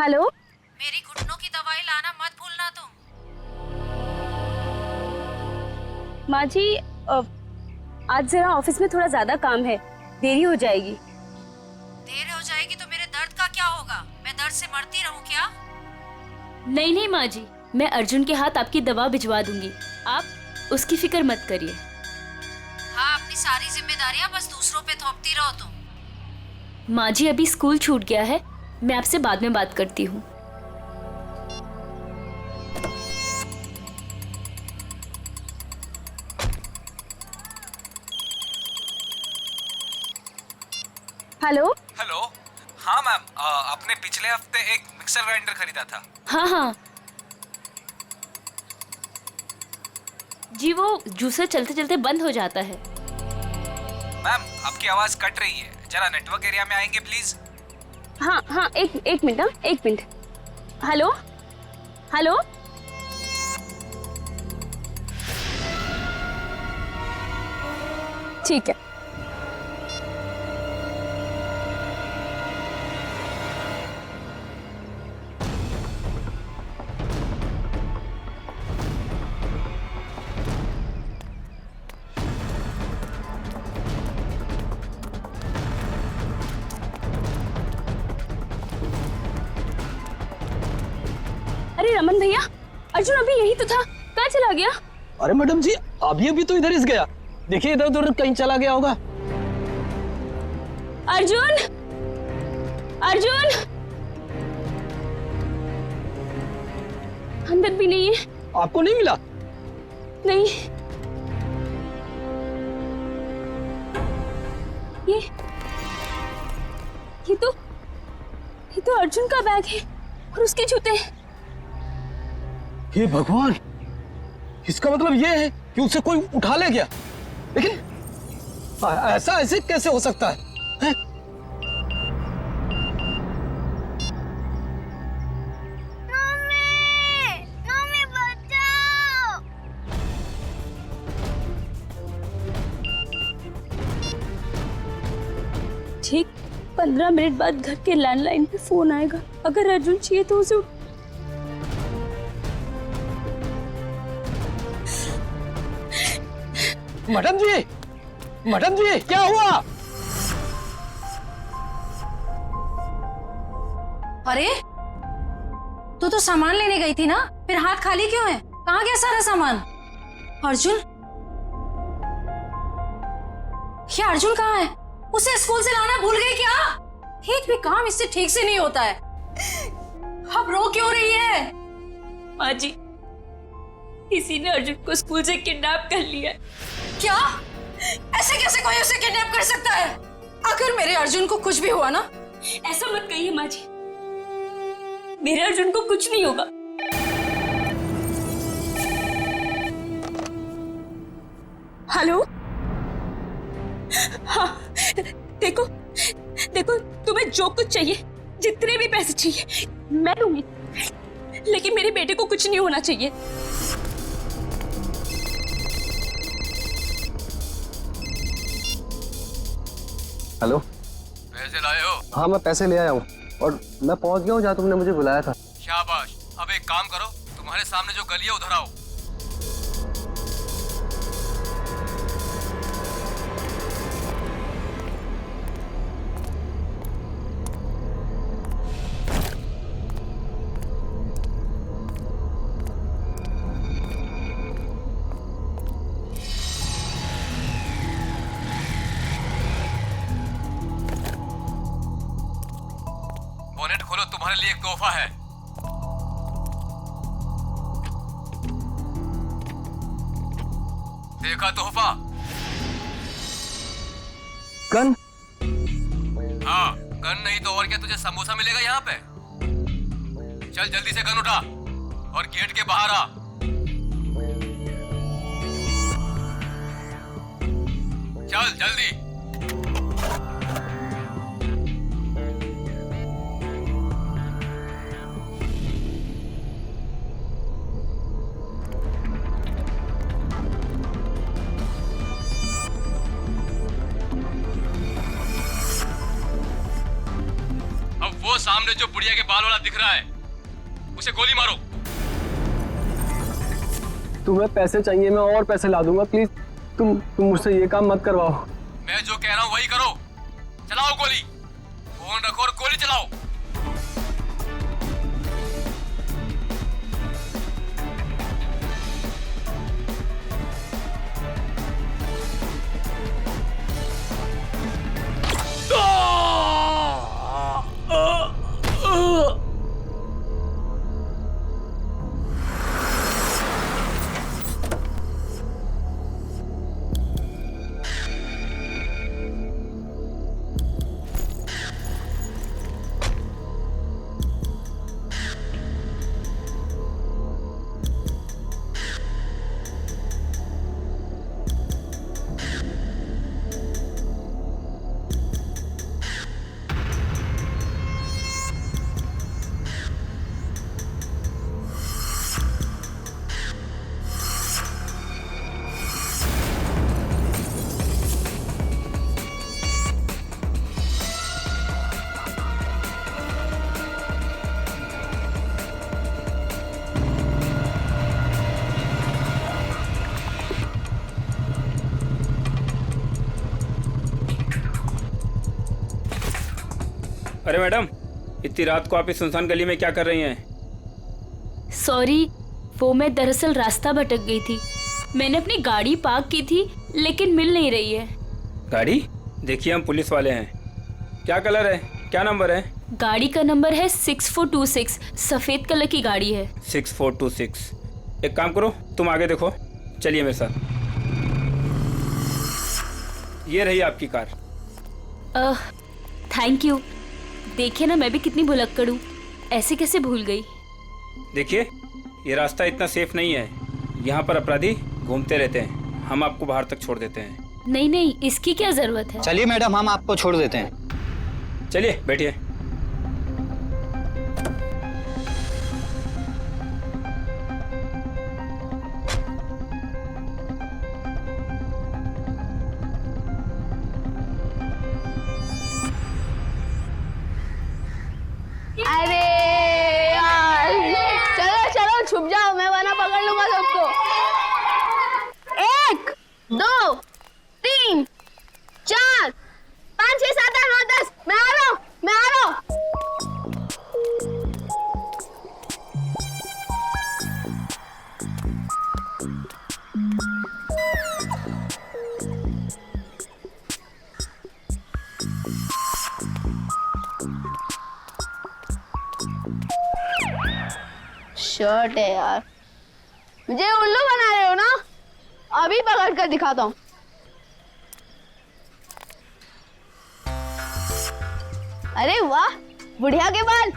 Hello. मेरी घुटनों की दवाई लाना मत भूलना तुम। माँ जी, आज जरा ऑफिस में थोड़ा ज्यादा काम है, देरी हो जाएगी। देर हो जाएगी तो मेरे दर्द का क्या होगा? मैं दर्द से मरती रहूं क्या? नहीं नहीं माँ जी, मैं अर्जुन के हाथ आपकी दवा भिजवा दूंगी, आप उसकी फिक्र मत करिए। हाँ, अपनी सारी जिम्मेदारियां बस दूसरों पे थोपती रहो तुम। माँ जी अभी स्कूल छूट गया है, मैं आपसे बाद में बात करती हूँ। हेलो। हेलो। हाँ मैम, आपने पिछले हफ्ते एक मिक्सर ग्राइंडर खरीदा था। हाँ हाँ जी, वो जूसर चलते चलते बंद हो जाता है। मैम आपकी आवाज कट रही है, जरा नेटवर्क एरिया में आएंगे प्लीज। हाँ हाँ, एक मिनट, हाँ एक मिनट। Hello hello. ठीक है। अरे रमन भैया, अर्जुन अभी यही तो था, कहाँ चला गया? अरे मैडम जी, अभी अभी तो इधर ही गया। देखिए इधर उधर कहीं चला गया होगा। अर्जुन, अर्जुन अंदर भी नहीं है। आपको नहीं मिला? नहीं। ये तो अर्जुन का बैग है और उसके जूते। हे भगवान, इसका मतलब ये है कि उसे कोई उठा ले गया। लेकिन ऐसा ऐसे कैसे हो सकता है? मम्मी बचाओ। ठीक 15 मिनट बाद घर के लैंडलाइन पे फोन आएगा। अगर अर्जुन चाहिए तो उसे मैडम जी क्या हुआ? अरे तू तो सामान लेने गई थी ना, फिर हाथ खाली क्यों है? कहाँ गया सारा सामान? अर्जुन, ये अर्जुन कहाँ है? उसे स्कूल से लाना भूल गई क्या? एक भी काम इससे ठीक से नहीं होता है। अब रो क्यों रही है? माँ जी, किसी ने अर्जुन को स्कूल से किडनैप कर लिया। क्या? ऐसे कैसे कोई उसे किडनैप कर सकता है? अगर मेरे अर्जुन को कुछ भी हुआ ना। ऐसा मत कहिए माँ जी, मेरे अर्जुन को कुछ नहीं होगा। हेलो। हाँ, देखो तुम्हें जो कुछ चाहिए, जितने भी पैसे चाहिए मैं दूंगी, लेकिन मेरे बेटे को कुछ नहीं होना चाहिए। हेलो। पैसे लाए हो? हाँ मैं पैसे ले आया हूँ और मैं पहुँच गया हूँ जहाँ तुमने मुझे बुलाया था। शाबाश। अब एक काम करो, तुम्हारे सामने जो गली है उधर आओ। बोनेट खोलो, तुम्हारे लिए एक तोहफा है। देखा तोहफा? गन? हाँ, गन नहीं तो और क्या, तुझे समोसा मिलेगा यहाँ पे। चल जल्दी से गन उठा और गेट के बाहर आ। चल जल्दी। सामने सामने जो बुढ़िया के बाल वाला दिख रहा है उसे गोली मारो। तुम्हें पैसे चाहिए, मैं और पैसे ला दूंगा। प्लीज तुम मुझसे ये काम मत करवाओ। मैं जो कह रहा हूँ वही करो। चलाओ गोली, फोन रखो और गोली चलाओ। अरे मैडम, इतनी रात को आप इस सुनसान गली में क्या कर रही हैं? सॉरी, वो मैं दरअसल रास्ता भटक गई थी। मैंने अपनी गाड़ी पार्क की थी लेकिन मिल नहीं रही है। गाड़ी? देखिए हम पुलिस वाले हैं। क्या कलर है, क्या नंबर है? गाड़ी का नंबर है 6426, सफेद कलर की गाड़ी है। 6426। एक काम करो, तुम आगे देखो, चलिए मेरे साथ। ये रही आपकी कार। Thank you. देखिए ना, मैं भी कितनी भुलक्कड़ हूँ, ऐसे कैसे भूल गई। देखिए, ये रास्ता इतना सेफ नहीं है, यहाँ पर अपराधी घूमते रहते हैं। हम आपको बाहर तक छोड़ देते हैं। नहीं नहीं, इसकी क्या जरूरत है। चलिए मैडम, हम आपको छोड़ देते हैं। चलिए बैठिए। अरे यार, चलो चलो छुप जाओ, मैं वरना पकड़ लूंगा सबको। 1 2 3 4 5 6 7 8 9 10। मैं आ रहा हूँ, मैं आ रहा हूँ। शर्ट है यार, मुझे उल्लू बना रहे हो ना? अभी पकड़ कर दिखाता हूँ। अरे वाह, बुढ़िया के बाल।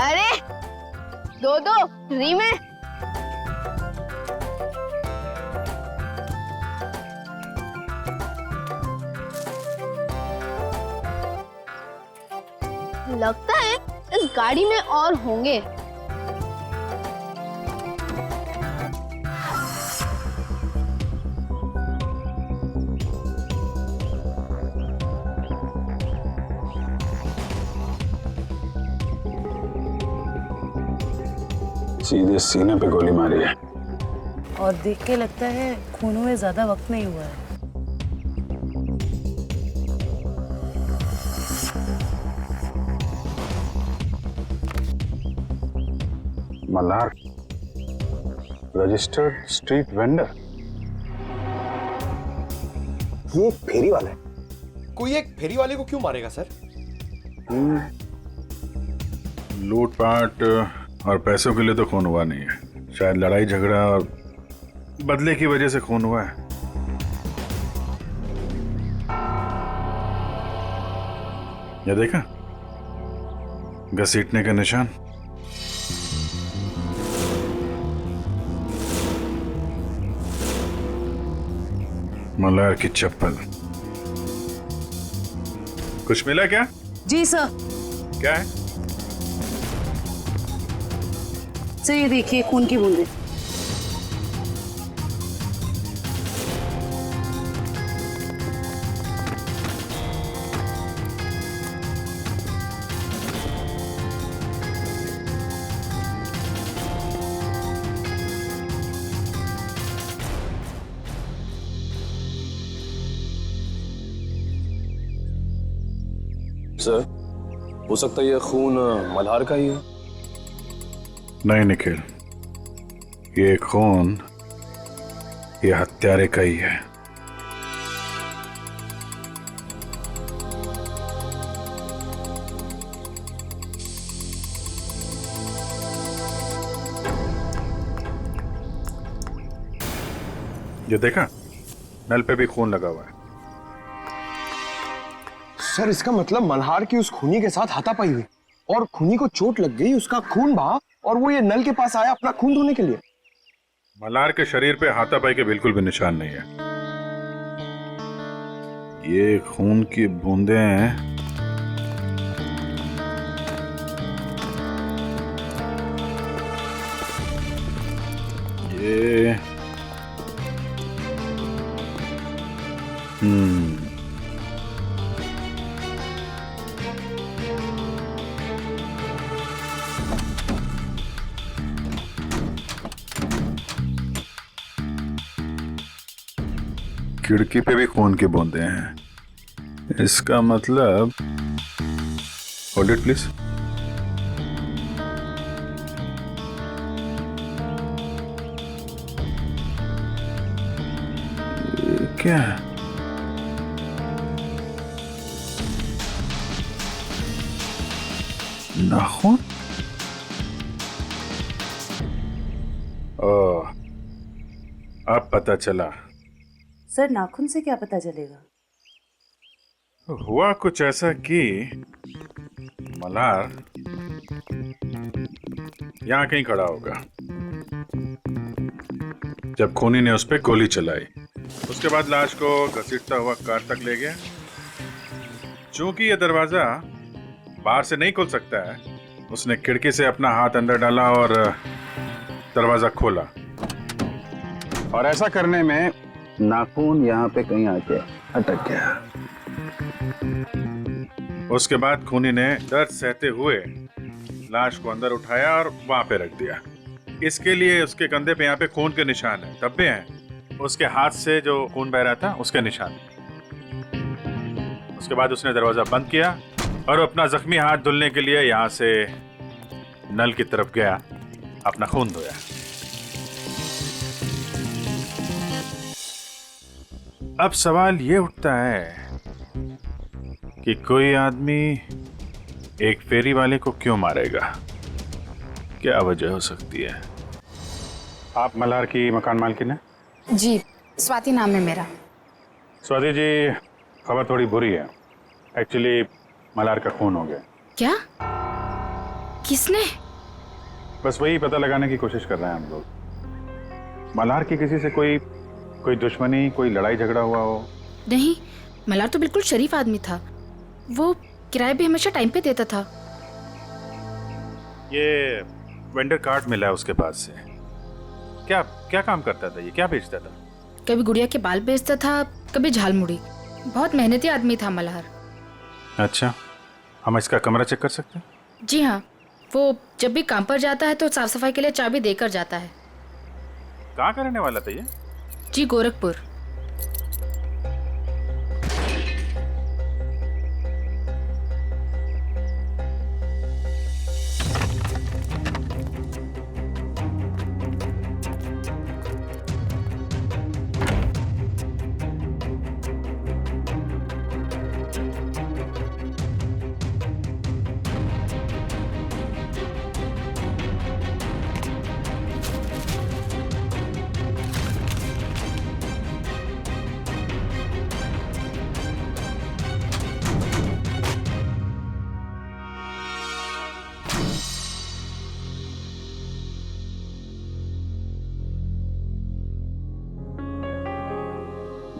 अरे दो फ्री में। लगता है इस गाड़ी में और होंगे। सीधे सीने पे गोली मारी है। और देख के लगता है खून हुए ज्यादा वक्त नहीं हुआ है। Malhar, registered street vendor. ये एक फेरी वाला है। कोई एक फेरी वाले को क्यों मारेगा सर? लूटपाट और पैसों के लिए तो खून हुआ नहीं है, शायद लड़ाई झगड़ा और बदले की वजह से खून हुआ है। ये देखा, घसीटने का निशान। मल्हार की चप्पल। कुछ मिला क्या? जी सर। क्या है? सर ये देखिए खून की बूंदें। सर, हो सकता है ये खून मल्हार का ही है। नहीं निखिल, ये खून ये हत्यारे का ही है। ये देखा, नल पे भी खून लगा हुआ है। सर इसका मतलब मल्हार की उस खूनी के साथ हाथापाई हुई और खूनी को चोट लग गई, उसका खून बहा और वो ये नल के पास आया अपना खून धोने के लिए। मल्हार के शरीर पे हाथापाई के बिल्कुल भी निशान नहीं है। ये खून की बूंदें हैं। ये खिड़की पे भी खून की बूंदें हैं। इसका मतलब, होल्ड इट प्लीज। क्या है? नाखून? ओह, अब पता चला। सर नाखून से क्या पता चलेगा? हुआ कुछ ऐसा कि मल्हार यहां कहीं खड़ा होगा जब खूनी ने उस पर गोली चलाई। उसके बाद लाश को घसीटता हुआ कार तक ले गया। चूंकि यह दरवाजा बाहर से नहीं खुल सकता है, उसने खिड़की से अपना हाथ अंदर डाला और दरवाजा खोला। और ऐसा करने में नाखून यहाँ पे कहीं आके अटक गया। उसके बाद खूनी ने दर्द सहते हुए लाश को अंदर उठाया और वहां पे रख दिया। इसके लिए उसके कंधे पे यहाँ पे खून के निशान है, धब्बे हैं। उसके हाथ से जो खून बह रहा था उसके निशान। उसके बाद उसने दरवाजा बंद किया और अपना जख्मी हाथ धुलने के लिए यहाँ से नल की तरफ गया, अपना खून धोया। अब सवाल ये उठता है कि कोई आदमी एक फेरी वाले को क्यों मारेगा? क्या वजह हो सकती है? आप मल्हार की मकान मालकिन हैं? जी, स्वाति नाम है मेरा। स्वाति जी, खबर थोड़ी बुरी है। एक्चुअली मल्हार का खून हो गया। क्या? किसने? बस वही पता लगाने की कोशिश कर रहे हैं हम लोग। मल्हार की किसी से कोई दुश्मनी, कोई लड़ाई झगड़ा हुआ हो? नहीं, मल्हार तो बिल्कुल शरीफ आदमी था। वो किराए भी हमेशा टाइम पे देता था। ये वेंडर कार्ड मिला है उसके पास से। क्या क्या काम करता था ये? क्या बेचता था? कभी गुड़िया के बाल बेचता था, कभी झालमुड़ी। बहुत मेहनती आदमी था मल्हार। अच्छा, हम इसका कमरा चेक कर सकते हैं? जी हाँ, वो जब भी काम पर जाता है तो साफ सफाई के लिए चाबी देकर जाता है। कहाँ का रहने वाला था ये? जी, गोरखपुर।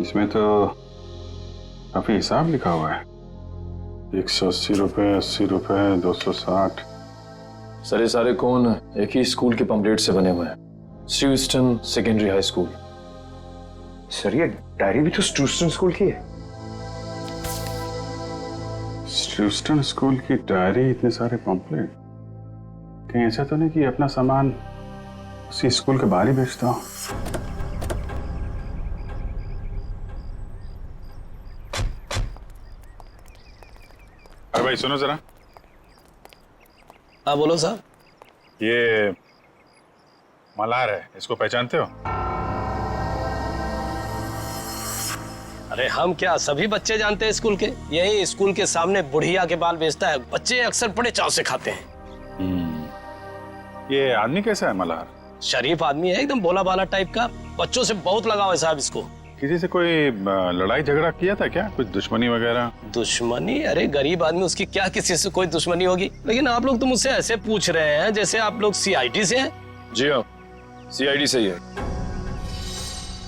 इसमें तो काफी हिसाब लिखा हुआ है। 180 रुपए, 80 रुपए, 260। सर ये सारे कौन एक ही स्कूल के पंपलेट से बने हुए हैं, स्टूस्टन सेकेंडरी हाई स्कूल। सर ये डायरी भी तो स्टूस्टन स्कूल की है। स्टूस्टन स्कूल की डायरी, इतने सारे पंपलेट। कहीं ऐसा तो नहीं कि अपना सामान उसी स्कूल के बाहर ही बेचता हूँ? अरे भाई सुनो जरा। हाँ बोलो साहब। ये मल्हार है, इसको पहचानते हो? अरे हम क्या, सभी बच्चे जानते हैं स्कूल के। यही स्कूल के सामने बुढ़िया के बाल बेचता है, बच्चे अक्सर बड़े चाव से खाते हैं। ये आदमी कैसा है मल्हार? शरीफ आदमी है, एकदम भोला भाला टाइप का। बच्चों से बहुत लगाव है साहब इसको। किसी से कोई लड़ाई झगड़ा किया था क्या? कुछ दुश्मनी वगैरह? दुश्मनी? अरे गरीब आदमी, उसकी क्या किसी से कोई दुश्मनी होगी। लेकिन आप लोग तो मुझसे ऐसे पूछ रहे हैं जैसे आप लोग सीआईडी से हैं। जी हाँ, सीआईडी से ही है।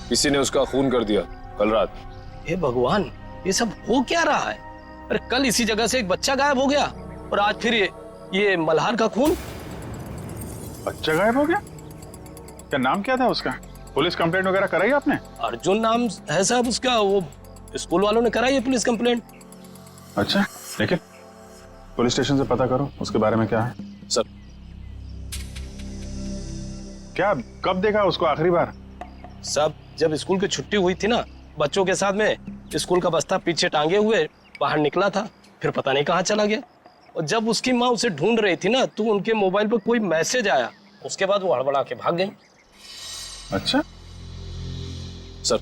किसी ने उसका खून कर दिया कल रात। हे भगवान, ये सब हो क्या रहा है? अरे कल इसी जगह से एक बच्चा गायब हो गया और आज फिर ये मल्हार का खून। बच्चा गायब हो गया? क्या नाम क्या था उसका? पुलिस कंप्लेंट वगैरह कराई आपने? अर्जुन नाम है साहब उसका। वो स्कूल वालों ने कराई है पुलिस कंप्लेंट। अच्छा, लेकिन पुलिस स्टेशन से पता करो उसके बारे में क्या है। सर क्या कब देखा उसको आखिरी बार? सब जब स्कूल की छुट्टी हुई थी ना, बच्चों के साथ में स्कूल का बस्ता पीछे टांगे हुए बाहर निकला था, फिर पता नहीं कहाँ चला गया। और जब उसकी माँ उसे ढूंढ रही थी ना, तो उनके मोबाइल पर कोई मैसेज आया, उसके बाद वो हड़बड़ा के भाग गई। अच्छा सर,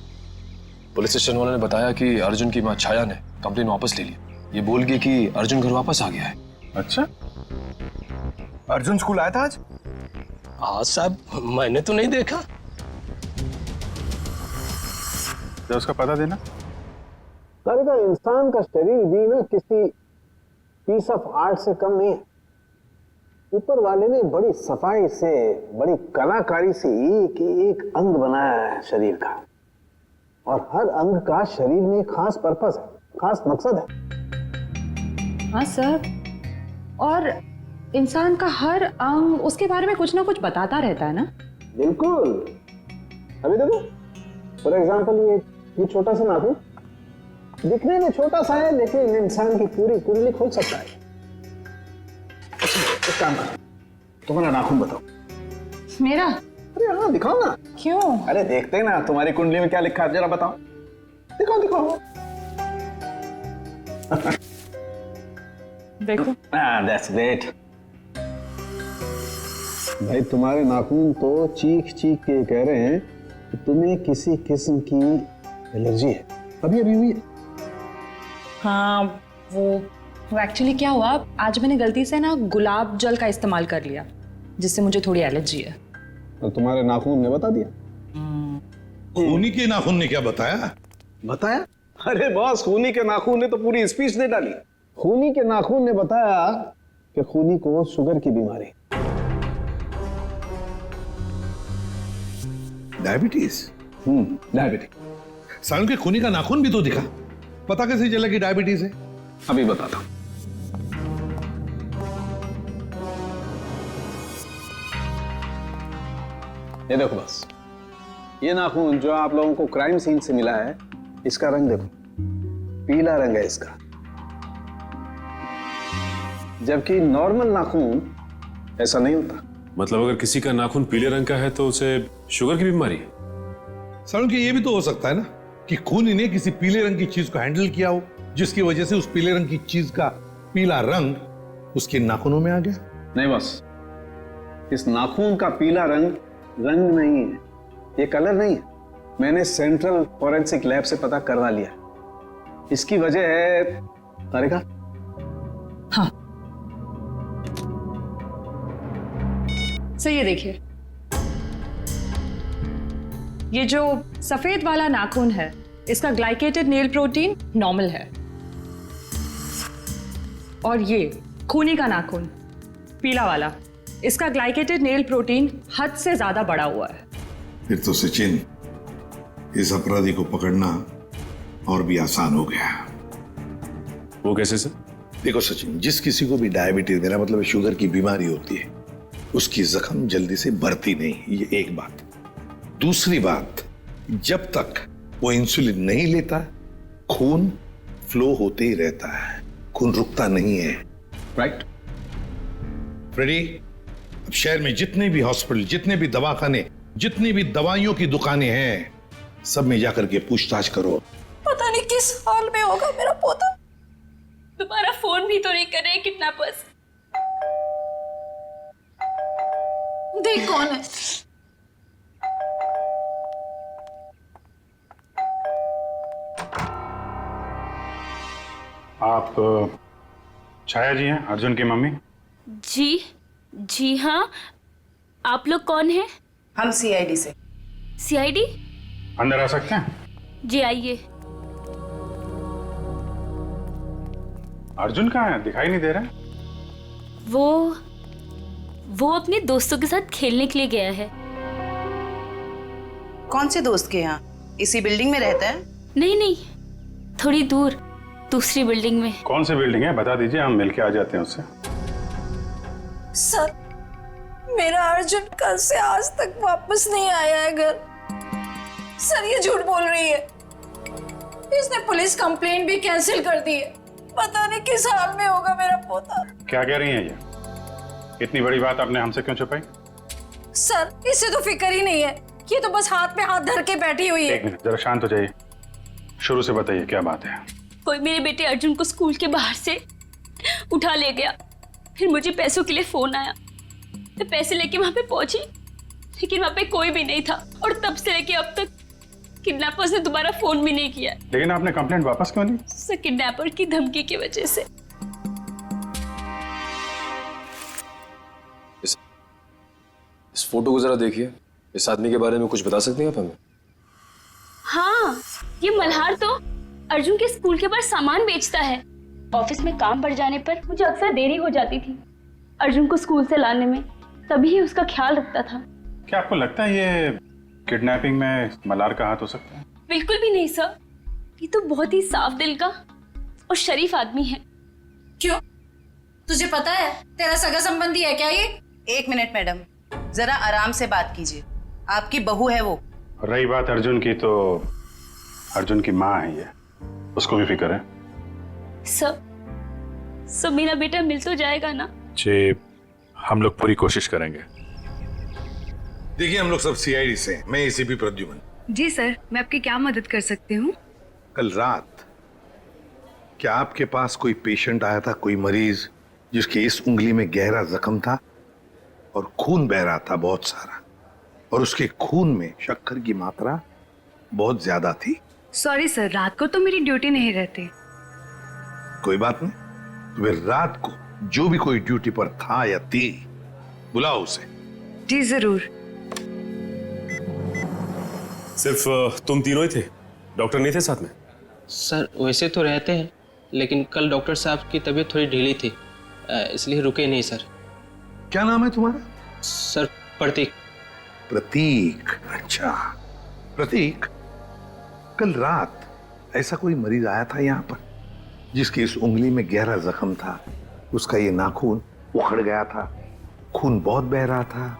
पुलिस स्टेशन वालों ने बताया कि अर्जुन की मां छाया ने कंप्लेन वापस ले ली। ये बोल गई कि अर्जुन घर वापस आ गया है। अच्छा, अर्जुन स्कूल आया था आज? हाँ साहब, मैंने तो नहीं देखा। तो उसका पता देना। सारे का इंसान का शरीर भी ना किसी पीस ऑफ आर्ट से कम नहीं है। ऊपर वाले ने बड़ी सफाई से, बड़ी कलाकारी से एक एक अंग बनाया है शरीर का, और हर अंग का शरीर में एक खास पर्पस है, खास मकसद है। हाँ सर, और इंसान का हर अंग उसके बारे में कुछ ना कुछ बताता रहता है ना। बिल्कुल। अभी देखो, फॉर एग्जाम्पल ये छोटा सा नाखून दिखने में छोटा सा है, लेकिन इंसान की पूरी कुंडली खोल सकता है। एक काम करो, तुम्हारा नाखून बताओ। मेरा? अरे हाँ, दिखाओ ना। क्यों? अरे देखते हैं ना तुम्हारी कुंडली में क्या लिखा है, जरा बताओ। दिखाओ दिखाओ। देखो। That's great. भाई तुम्हारे नाखून तो चीख चीख के कह रहे हैं कि तुम्हें किसी किस्म की एलर्जी है। अभी अभी हुई है। हाँ, वो एक्चुअली क्या हुआ, आज मैंने गलती से ना गुलाब जल का इस्तेमाल कर लिया, जिससे मुझे थोड़ी एलर्जी है। तो तुम्हारे नाखून ने बता दिया? खूनी के नाखून ने क्या बताया? बताया? अरे बॉस, खूनी के नाखून ने तो पूरी स्पीच दे डाली। खूनी के नाखून ने बताया कि खूनी को शुगर की बीमारी। डायबिटीज? डायबिटीज। सालों के खूनी का नाखून भी तो दिखा, पता कैसे चला कि डायबिटीज है? अभी बताता हूं। ये देखो बस, ये नाखून जो आप लोगों को क्राइम सीन से मिला है, इसका रंग देखो, पीला रंग है इसका। जबकि नॉर्मल नाखून ऐसा नहीं होता। मतलब अगर किसी का नाखून पीले रंग का है तो उसे शुगर की बीमारी है? सालों के ये भी तो हो सकता है ना कि खूनी ने किसी पीले रंग की चीज को हैंडल किया हो, जिसकी वजह से उस पीले रंग की चीज का पीला रंग उसके नाखूनों में आ गया। नहीं बस, इस नाखून का पीला रंग नहीं है, ये कलर नहीं है। मैंने सेंट्रल फॉरेंसिक लैब से पता करवा लिया। इसकी वजह है तारिका। हाँ, सही है। देखिए, ये जो सफेद वाला नाखून है, इसका ग्लाइकेटेड नेल प्रोटीन नॉर्मल है, और ये खूनी का नाखून पीला वाला, इसका ग्लाइकेटेड नेल प्रोटीन हद से ज्यादा बढ़ा हुआ है। फिर तो सचिन, इस अपराधी को पकड़ना और भी आसान हो गया। वो कैसे सर? देखो सचिन, जिस किसी को भी डायबिटीज, मेरा मतलब शुगर की बीमारी होती है, उसकी जख्म जल्दी से भरती नहीं, ये एक बात। दूसरी बात, जब तक वो इंसुलिन नहीं लेता खून फ्लो होते ही रहता है, खून रुकता नहीं है। राइट फ्रेडी, अब शहर में जितने भी हॉस्पिटल, जितने भी दवाखाने, जितनी भी दवाइयों की दुकानें हैं, सब में जाकर के पूछताछ करो। पता नहीं किस हाल में होगा मेरा पोता। तुम्हारा फोन भी तो नहीं कर रहे किडनैपर्स। देख कौन है। आप छाया जी हैं, अर्जुन की मम्मी? जी हाँ। आप लोग कौन हैं? हम सीआईडी से। सीआईडी? अंदर आ सकते हैं? जी आइए। अर्जुन कहाँ है? दिखाई नहीं दे रहा है। वो अपने दोस्तों के साथ खेलने के लिए गया है। कौन से दोस्त के यहाँ? इसी बिल्डिंग में रहता है? नहीं, थोड़ी दूर, दूसरी बिल्डिंग में। कौन सी बिल्डिंग है बता दीजिए, हम मिलके आ जाते हैं उससे। सर, मेरा अर्जुन कल से आज तक वापस नहीं आया है घर। सर ये झूठ बोल रही है। इसने पुलिस कंप्लेंट भी कैंसिल कर दी है। पता नहीं किस हाल में होगा मेरा पोता। क्या कह रही हैं ये? इतनी बड़ी बात आपने हमसे क्यों छुपाई? सर इसे तो फिक्र ही नहीं है, ये तो बस हाथ में हाथ धर के बैठी हुई है। एक मिनट, जरा शांत हो जाइए। शुरू से बताइए क्या बात है। कोई मेरे बेटे अर्जुन को स्कूल के बाहर से उठा ले गया। फिर मुझे पैसों के लिए फोन आया। मैं पैसे लेके वहां पे पहुंची, लेकिन वहां पे कोई भी नहीं था। और तब से लेके अब तक किडनैपर्स ने दोबारा फोन भी नहीं किया। लेकिन आपने कंप्लेंट वापस क्यों ली? सर, किडनैपर की धमकी की वजह से। इस फोटो को जरा देखिए। इस आदमी के बारे में कुछ बता सकते हैं आप हमें? हाँ, ये मल्हार तो अर्जुन के स्कूल के बाहर सामान बेचता है। ऑफिस में काम बढ़ जाने पर मुझे अक्सर देरी हो जाती थी अर्जुन को स्कूल से लाने में, तभी ही उसका ख्याल रखता था। क्या आपको लगता है ये किडनैपिंग में मल्हार का हाथ हो सकता है? बिल्कुल भी नहीं सर, ये तो बहुत ही साफ दिल का और शरीफ आदमी है। क्यों, तुझे पता है तेरा सगा संबंधी है क्या ये? एक मिनट मैडम, जरा आराम से बात कीजिए। आपकी बहू है वो। रही बात अर्जुन की, तो अर्जुन की माँ है ये, उसको भी फिक्र है। सर मेरा बेटा मिल तो जाएगा ना? जी, हम लोग पूरी कोशिश करेंगे। देखिए, हम लोग सब सीआईडी से हैं। मैं एसीपी प्रद्युमन। जी सर, मैं आपकी क्या मदद कर सकती हूँ? कल रात क्या आपके पास कोई पेशेंट आया था, कोई मरीज जिसके इस उंगली में गहरा जख्म था और खून बह रहा था बहुत सारा, और उसके खून में शक्कर की मात्रा बहुत ज्यादा थी? सॉरी सर, रात को तो मेरी ड्यूटी नहीं रहती। कोई बात नहीं, तो फिर रात को जो भी कोई ड्यूटी पर था या थी, बुलाओ उसे। जी जरूर। सिर्फ तुम तीनों ही थे? डॉक्टर नहीं थे साथ में? सर वैसे तो रहते हैं, लेकिन कल डॉक्टर साहब की तबीयत थोड़ी ढीली थी, इसलिए रुके नहीं सर। क्या नाम है तुम्हारा? सर प्रतीक। प्रतीक, अच्छा प्रतीक, कल रात ऐसा कोई मरीज आया था यहाँ पर जिसकी इस उंगली में गहरा जख्म था, उसका ये नाखून उखड़ गया था, खून बहुत बह रहा था,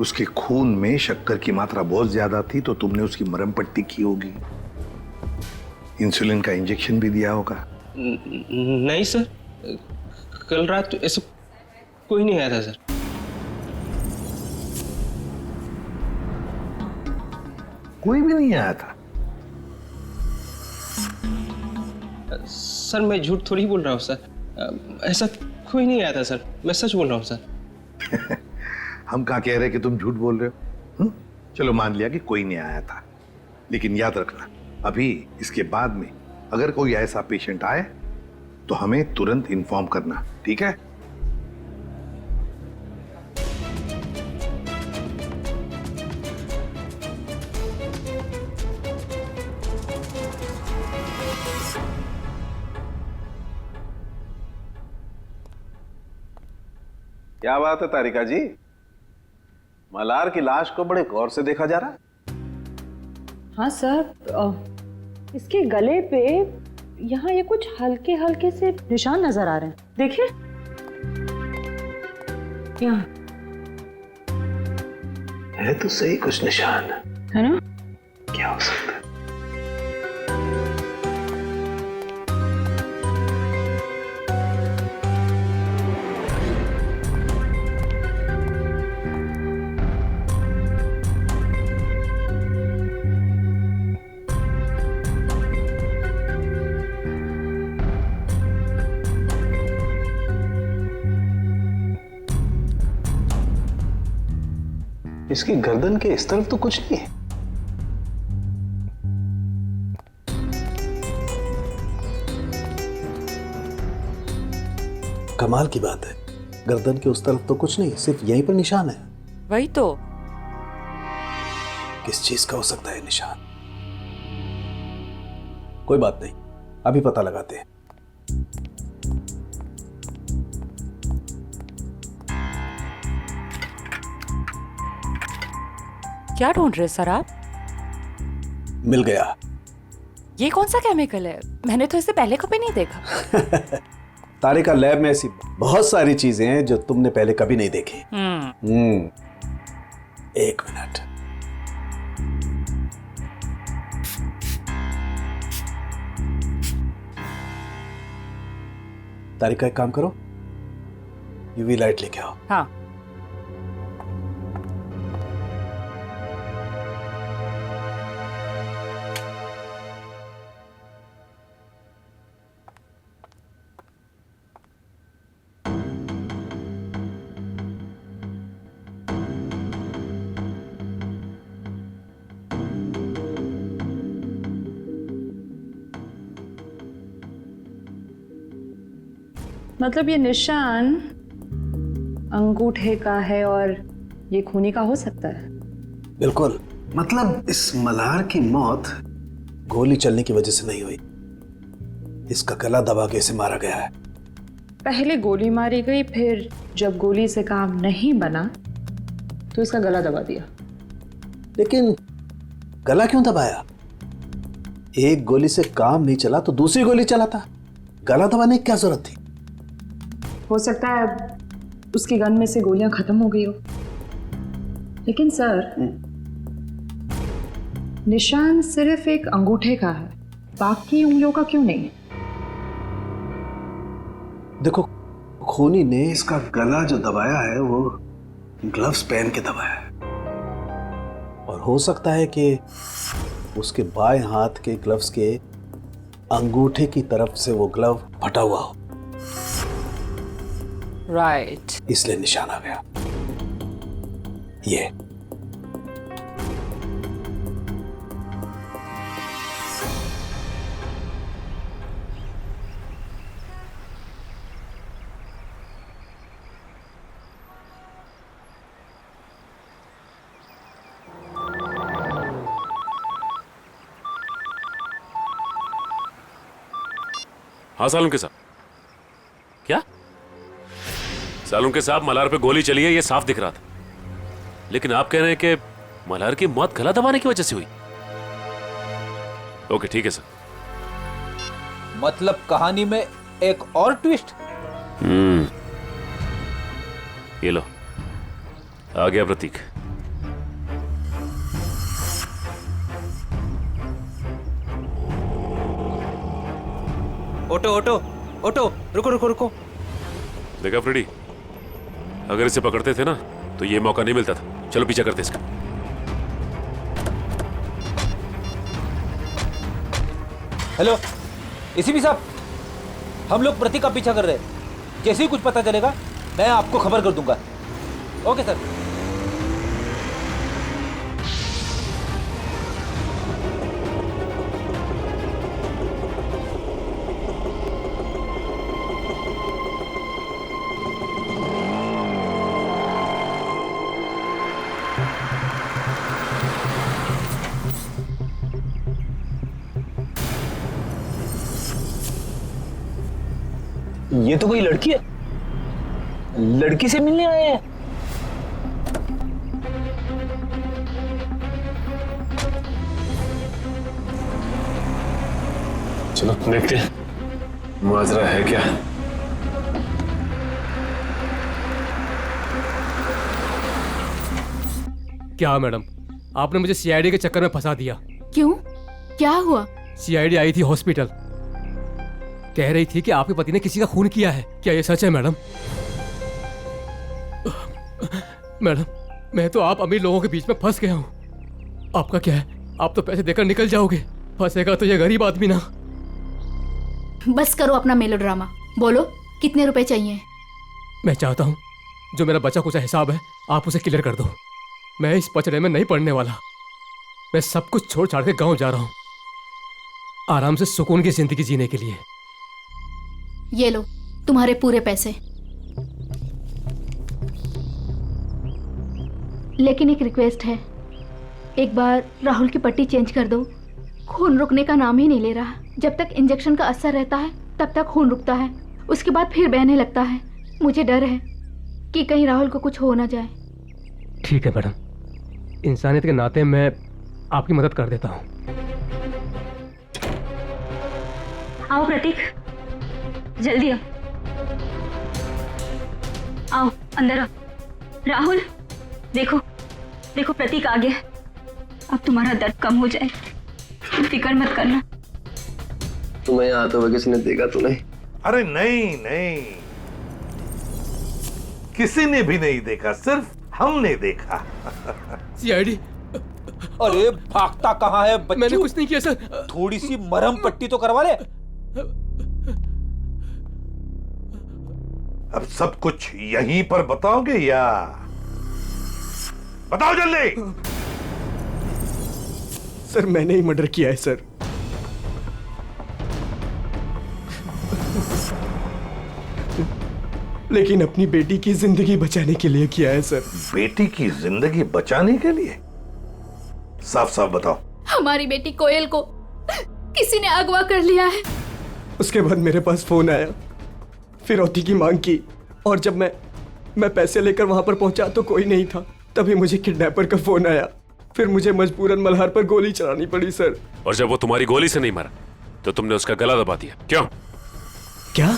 उसके खून में शक्कर की मात्रा बहुत ज्यादा थी, तो तुमने उसकी मरहम पट्टी की होगी, इंसुलिन का इंजेक्शन भी दिया होगा। नहीं सर, कल रात ऐसा कोई नहीं आया था सर। कोई भी नहीं आया था? सर मैं झूठ थोड़ी बोल रहा हूँ सर, ऐसा कोई नहीं आया था सर, मैं सच बोल रहा हूँ सर। हम कहाँ कह रहे हैं कि तुम झूठ बोल रहे हो? चलो मान लिया कि कोई नहीं आया था, लेकिन याद रखना, अभी इसके बाद में अगर कोई ऐसा पेशेंट आए तो हमें तुरंत इन्फॉर्म करना, ठीक है? क्या बात है तारिका जी, मल्हार की लाश को बड़े गौर से देखा जा रहा है। हाँ सर, इसके गले पे यहाँ ये कुछ हल्के हल्के से निशान नजर आ रहे हैं, देखिए यहाँ है तो सही कुछ निशान, है ना? क्या हो सकता है? इसकी गर्दन के इस तरफ तो कुछ नहीं है। कमाल की बात है, गर्दन के उस तरफ तो कुछ नहीं, सिर्फ यहीं पर निशान है। वही तो। किस चीज का हो सकता है निशान? कोई बात नहीं, अभी पता लगाते हैं। क्या ढूंढ रहे सर आप? मिल गया। ये कौन सा केमिकल है? मैंने तो इसे पहले कभी नहीं देखा। तारिका, लैब में ऐसी बहुत सारी चीजें हैं जो तुमने पहले कभी नहीं देखी। एक मिनट। तारिका, एक काम करो, यूवी लाइट लेके आओ। हाँ। मतलब ये निशान अंगूठे का है और ये खूनी का हो सकता है? बिल्कुल। मतलब इस मल्हार की मौत गोली चलने की वजह से नहीं हुई, इसका गला दबा के इसे मारा गया है। पहले गोली मारी गई, फिर जब गोली से काम नहीं बना तो इसका गला दबा दिया। लेकिन गला क्यों दबाया? एक गोली से काम नहीं चला तो दूसरी गोली चलाता, गला दबाने की क्या जरूरत थी? हो सकता है उसकी गन में से गोलियां खत्म हो गई हो। लेकिन सर, निशान सिर्फ एक अंगूठे का है, बाकी उंगलियों का क्यों नहीं? देखो, खूनी ने इसका गला जो दबाया है वो ग्लव्स पहन के दबाया है, और हो सकता है कि उसके बाएं हाथ के ग्लव्स के अंगूठे की तरफ से वो ग्लव फटा हुआ हो। राइट। इसलिए निशान आ गया। ये हाँ सालुंके साहब। क्या? सालुंके साहब, मल्हार पे गोली चली है, ये साफ दिख रहा था, लेकिन आप कह रहे हैं कि मल्हार की मौत गला दबाने की वजह से हुई। ओके, ठीक है सर। मतलब कहानी में एक और ट्विस्ट। ये लो, आ गया प्रतीक। ओटो ओटो ओटो, रुको रुको रुको। देखा फ्रेडी, अगर इसे पकड़ते थे ना तो ये मौका नहीं मिलता था। चलो पीछा करते इसका। हेलो एसीपी साहब, हम लोग प्रतीक का पीछा कर रहे हैं। जैसे ही कुछ पता चलेगा मैं आपको खबर कर दूंगा। Okay sir. ये तो कोई लड़की है, लड़की से मिलने आए हैं। चलो देखते हैं माजरा है क्या। क्या मैडम, आपने मुझे सीआईडी के चक्कर में फंसा दिया। क्यों, क्या हुआ? सीआईडी आई थी हॉस्पिटल, कह रही थी कि आपके पति ने किसी का खून किया है। क्या ये सच है मैडम? मैडम, मैं तो आप अमीर लोगों के बीच में फंस गया हूँ। आपका क्या है, आप तो पैसे देकर निकल जाओगे, फंसेगा तो ये गरीब आदमी ना। बस करो अपना मेलोड्रामा, बोलो कितने रुपए चाहिए? मैं चाहता हूँ जो मेरा बचा कुचा हिसाब है आप उसे क्लियर कर दो। मैं इस पचड़े में नहीं पड़ने वाला। मैं सब कुछ छोड़ छाड़ के गांव जा रहा हूँ, आराम से सुकून की जिंदगी जीने के लिए। ये लो तुम्हारे पूरे पैसे। लेकिन एक रिक्वेस्ट है, एक बार राहुल की पट्टी चेंज कर दो। खून रुकने का नाम ही नहीं ले रहा। जब तक इंजेक्शन का असर रहता है तब तक खून रुकता है, उसके बाद फिर बहने लगता है। मुझे डर है कि कहीं राहुल को कुछ हो ना जाए। ठीक है मैडम, इंसानियत के नाते मैं आपकी मदद कर देता हूँ। आओ प्रतीक, जल्दी आओ, आओ अंदर आओ। राहुल देखो देखो, प्रतीक आ गया। अब तुम्हारा दर्द कम हो जाए, तुम फिक्र मत करना। तुम्हें यहाँ आते हुए किसी ने देखा तो नहीं? अरे नहीं नहीं, किसी ने भी नहीं देखा, सिर्फ हमने देखा। सीआईडी। अरे भागता कहाँ है बच्चू? मैंने कुछ नहीं किया सर। थोड़ी सी मरहम पट्टी तो करवा ले। अब सब कुछ यहीं पर बताओगे या बताओ जल्दी। सर मैंने ही मर्डर किया है सर। लेकिन अपनी बेटी की जिंदगी बचाने के लिए किया है सर। बेटी की जिंदगी बचाने के लिए? साफ साफ बताओ। हमारी बेटी कोयल को किसी ने अगवा कर लिया है। उसके बाद मेरे पास फोन आया, फिरौती की मांग की, और जब मैं पैसे लेकर वहां पर पहुंचा तो कोई नहीं था। तभी मुझे किडनैपर का फोन आया, फिर मुझे मजबूरन मल्हार पर गोली चलानी पड़ी सर। और जब वो तुम्हारी गोली से नहीं मरा तो तुमने उसका गला दबा दिया, क्यों? क्या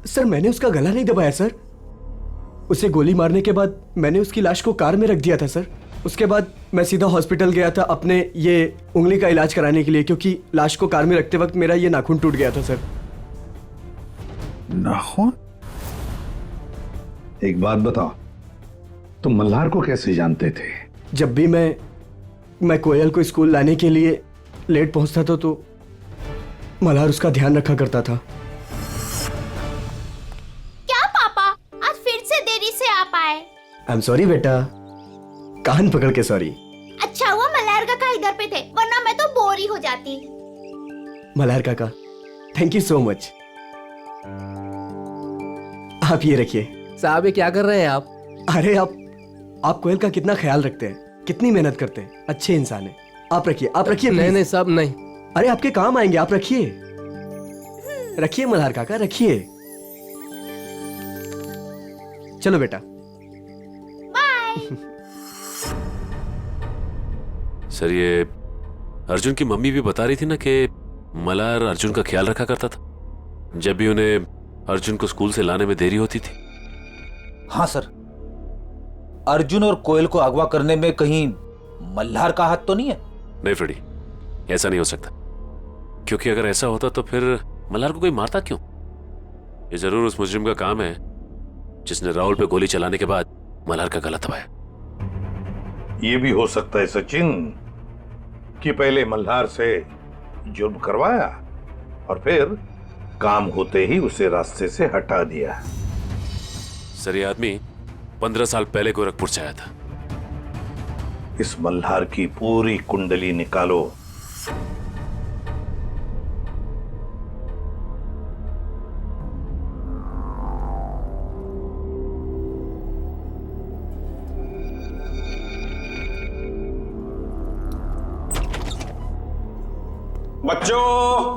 सर मैंने उसका गला नहीं दबाया सर। उसे गोली मारने के बाद मैंने उसकी लाश को कार में रख दिया था सर। उसके बाद मैं सीधा हॉस्पिटल गया था अपने ये उंगली का इलाज कराने के लिए, क्योंकि लाश को कार में रखते वक्त मेरा ये नाखून टूट गया था सर। नाखून? एक बात बताओ, तुम मल्हार को कैसे जानते थे? जब भी मैं कोयल को स्कूल लाने के लिए लेट पहुंचता था तो मल्हार उसका ध्यान रखा करता था। क्या पापा, आज फिर से देरी से आ पाए? आई एम सॉरी बेटा, कान पकड़ के सॉरी। अच्छा हुआ मल्हार काका इधर पे थे, वरना मैं तो बोर ही हो जाती। मल्हार काका, थैंक यू सो मच। आप ये रखिए। साहब ये क्या कर रहे हैं आप? अरे आप कोयल का कितना ख्याल रखते हैं, कितनी मेहनत करते हैं, अच्छे इंसान हैं। आप रखिए, आप रखिए। नहीं साहब नहीं। अरे आपके काम आएंगे, आप रखिए। रखिए मल्हार काका, रखिए। चलो बेटा। सर ये अर्जुन की मम्मी भी बता रही थी ना कि मल्हार अर्जुन का ख्याल रखा करता था जब भी उन्हें अर्जुन को स्कूल से लाने में देरी होती थी। हाँ सर, अर्जुन और कोयल को अगवा करने में कहीं मल्हार का हाथ तो नहीं है? नहीं फ्रेडी, ऐसा नहीं हो सकता, क्योंकि अगर ऐसा होता तो फिर मल्हार को कोई मारता क्यों? ये जरूर उस मुजरिम का काम है जिसने राहुल पे गोली चलाने के बाद मल्हार का गला दबाया। ये भी हो सकता है सचिन कि पहले मल्हार से जुर्म करवाया और फिर काम होते ही उसे रास्ते से हटा दिया। सर ये आदमी 15 साल पहले गोरखपुर से आया था। इस मल्हार की पूरी कुंडली निकालो।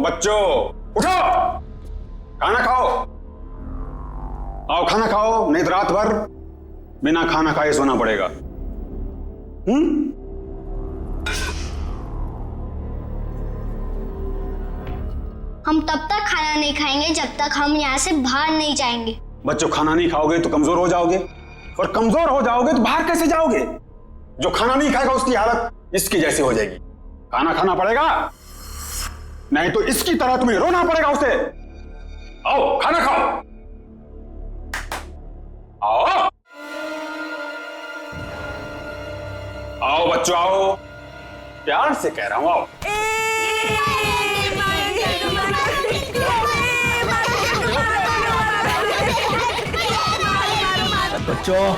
बच्चों उठो, खाना खाओ। आओ खाना खाओ, नहीं तो रात भर बिना खाना खाए सोना पड़ेगा। हम तब तक खाना नहीं खाएंगे जब तक हम यहाँ से बाहर नहीं जाएंगे। बच्चों, खाना नहीं खाओगे तो कमजोर हो जाओगे, और कमजोर हो जाओगे तो बाहर कैसे जाओगे? जो खाना नहीं खाएगा उसकी हालत इसकी जैसी हो जाएगी। खाना खाना पड़ेगा, नहीं तो इसकी तरह तुम्हें रोना पड़ेगा उसे। आओ खाना खाओ, आओ आओ बच्चों आओ, प्यार से कह रहा हूं आओ। बच्चों,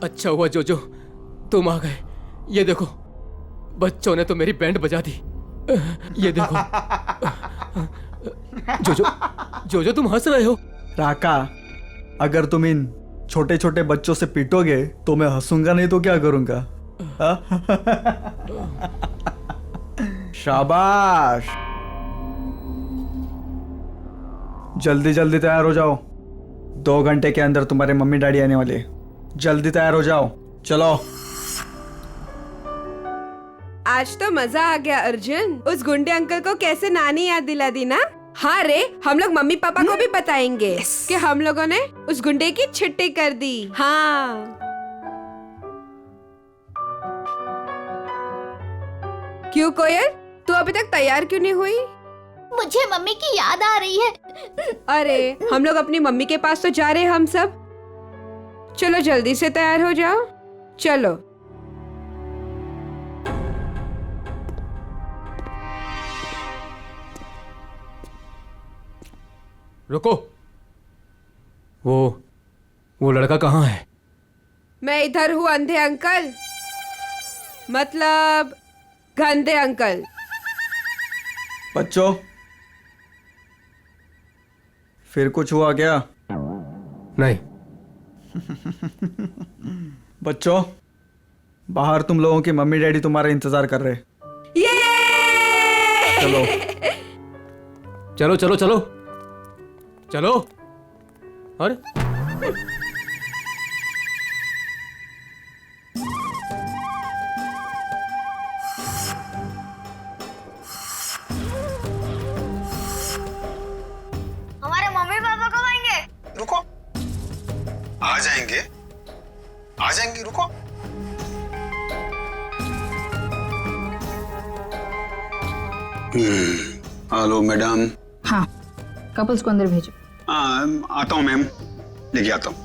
अच्छा हुआ जोजो तुम आ गए। ये देखो बच्चों ने तो मेरी बैंड बजा दी। ये देखो जोजो जोजो तुम हंस रहे हो। राका, अगर तुम इन छोटे छोटे बच्चों से पीटोगे तो मैं हंसूंगा, नहीं तो क्या करूंगा? शाबाश, जल्दी जल्दी तैयार हो जाओ, 2 घंटे के अंदर तुम्हारे मम्मी डैडी आने वाले। जल्दी तैयार हो जाओ, चलो। आज तो मजा आ गया अर्जुन। उस गुंडे अंकल को कैसे नानी याद दिला दी ना। हाँ रे, हम लोग मम्मी पापा को भी बताएंगे कि हम लोगों ने उस गुंडे की छुट्टी कर दी। हाँ। क्यों कोयल, तू अभी तक तैयार क्यों नहीं हुई? मुझे मम्मी की याद आ रही है। अरे, हम लोग अपनी मम्मी के पास तो जा रहे हैं हम सब। चलो जल्दी से तैयार हो जाओ, चलो। रुको, वो लड़का कहाँ है? मैं इधर हूँ अंधे अंकल, मतलब गंदे अंकल। बच्चों, फिर कुछ हुआ क्या? नहीं। बच्चों, बाहर तुम लोगों की मम्मी डैडी तुम्हारा इंतजार कर रहे। चलो चलो चलो चलो चलो। अरे हमारे मम्मी पापा कब आएंगे? रुको, आ जाएंगे आ जाएंगे, रुको। Hello madam. हाँ, कपल्स को अंदर भेजो। आता हूँ मैम, लेके आता हूँ।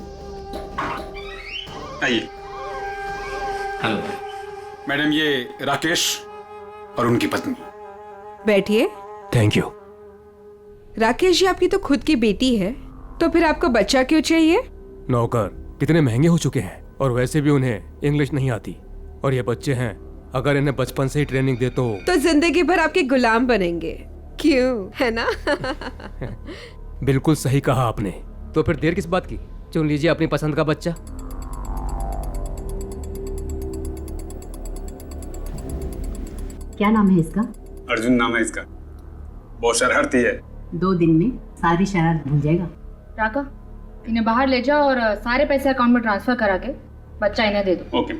आइए। हेलो मैडम, ये राकेश और उनकी पत्नी। बैठिए। Thank you. राकेश जी, आपकी तो खुद की बेटी है, तो फिर आपको बच्चा क्यों चाहिए? नौकर कितने महंगे हो चुके हैं, और वैसे भी उन्हें इंग्लिश नहीं आती, और ये बच्चे हैं, अगर इन्हें बचपन से ही ट्रेनिंग दे तो जिंदगी भर आपके गुलाम बनेंगे, क्यों, है ना? बिल्कुल सही कहा आपने। तो फिर देर किस बात की, चुन लीजिए अपनी पसंद का बच्चा। क्या नाम है इसका? अर्जुन नाम है इसका। बहुत शरारती है। 2 दिन में सारी शरारत भूल जाएगा। राका, इन्हें बाहर ले जाओ और सारे पैसे अकाउंट में ट्रांसफर करा के बच्चा इन्हें दे दो। Okay,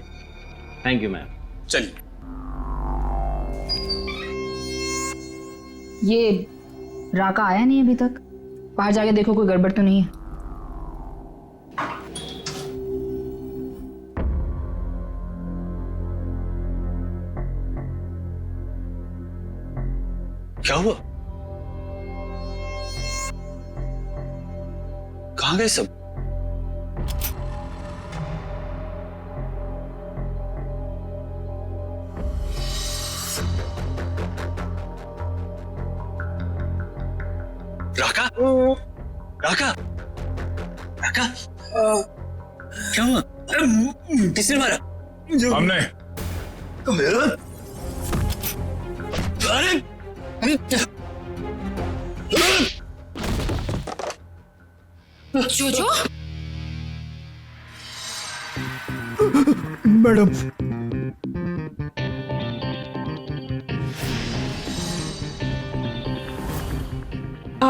thank you ma'am. चलिए। ये राका आया नहीं अभी तक, बाहर जाके देखो कोई गड़बड़ तो नहीं है। क्या हुआ? कहाँ गए सब? राका? राका? राका? क्या हुआ? किसने मारा? हमने। अरे जोजो? मैडम,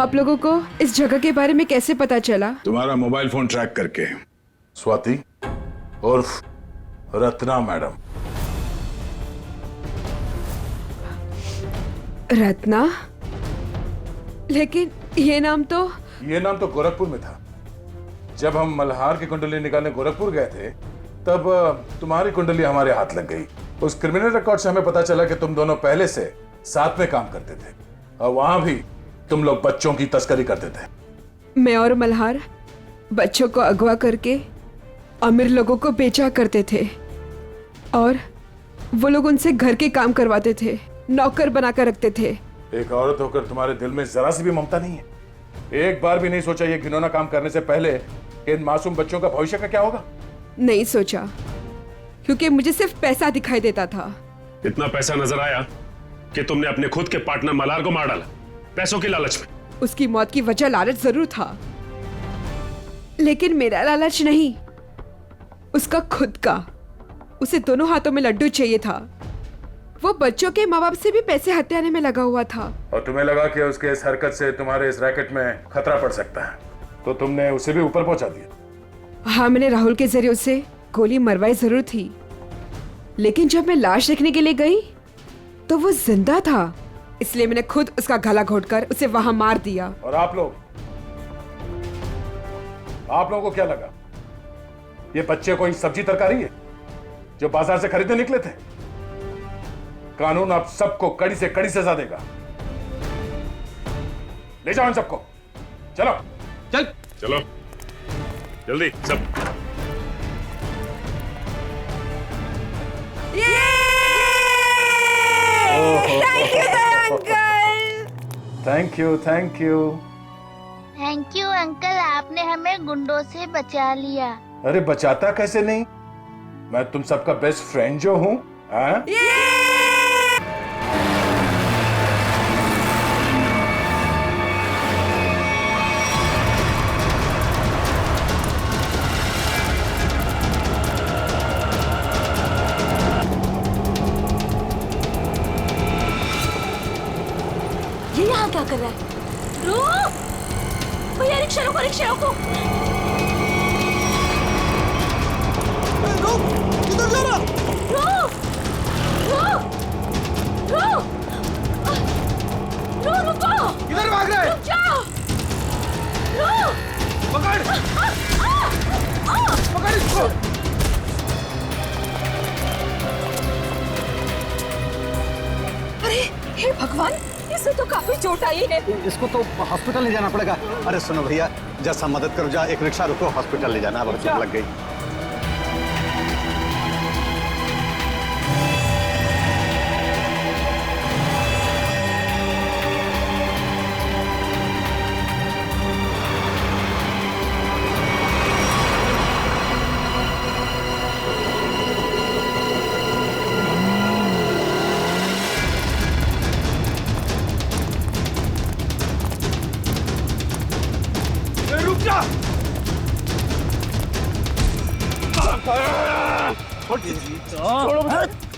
आप लोगों को इस जगह के बारे में कैसे पता चला? तुम्हारा मोबाइल फोन ट्रैक करके। स्वाति उर्फ रत्ना मैडम। रत्ना? लेकिन ये नाम तो गोरखपुर में था। जब हम मल्हार की कुंडली निकालने गोरखपुर गए थे तब तुम्हारी कुंडली हमारे हाथ लग गई। उस क्रिमिनल रिकॉर्ड से हमें पता चला कि तुम दोनों पहले से साथ में काम करते थे और वहां भी तुम लोग बच्चों की तस्करी करते थे। मैं और मल्हार बच्चों को अगवा करके अमीर लोगों को बेचा करते थे और वो लोग उनसे घर के काम करवाते थे, नौकर बनाकर रखते थे। एक औरत होकर तुम्हारे दिल में जरा सी भी ममता नहीं है? एक बार भी नहीं सोचा ये घिनौना काम करने से पहले कि इन मासूम बच्चों का भविष्य का क्या होगा? नहीं सोचा, क्योंकि मुझे सिर्फ पैसा दिखाई देता था। इतना पैसा नजर आया कि तुमने अपने खुद के पार्टनर मल्हार को मार डाला, पैसों की लालच में। उसकी मौत की वजह लालच जरूर था, लेकिन मेरा लालच नहीं, उसका खुद का। उसे दोनों हाथों में लड्डू चाहिए था। वो बच्चों के माँ बाप से भी पैसे हथियाने में लगा हुआ था। और तुम्हें लगा कि उसके इस हरकत से तुम्हारे इस रैकेट में खतरा पड़ सकता है, तो तुमने उसे भी ऊपर पहुंचा दिया। हाँ, मैंने राहुल के जरिए उसे गोली मरवाई जरूर थी, लेकिन जब मैं लाश देखने के लिए गई तो वो जिंदा था, इसलिए मैंने खुद उसका गला घोटकर उसे वहां मार दिया। और आप लोगों को क्या लगा ये बच्चे कोई सब्जी तरकारी है जो बाजार से खरीदने निकले थे? कानून आप सबको कड़ी से कड़ी सजा देगा। ले जाओ इन सबको, चलो। चलो जल्दी सब। थैंक यू अंकल, आपने हमें गुंडों से बचा लिया। अरे बचाता कैसे नहीं, मैं तुम सबका बेस्ट फ्रेंड जो हूं। ये यहाँ क्या कर रहा है? रुक भैया, रिक्शा रोको, रिक्शा रोको। किधर जा रहा? रुको। किधर भाग रहे? रुक जाओ। पकड़ इसको। अरे हे भगवान, इसे तो काफी चोट आई है। इसको तो हॉस्पिटल ले जाना पड़ेगा। अरे सुनो भैया, जैसा मदद करो, जा एक रिक्शा रुको, हॉस्पिटल ले जाना, अब चोट लग गई।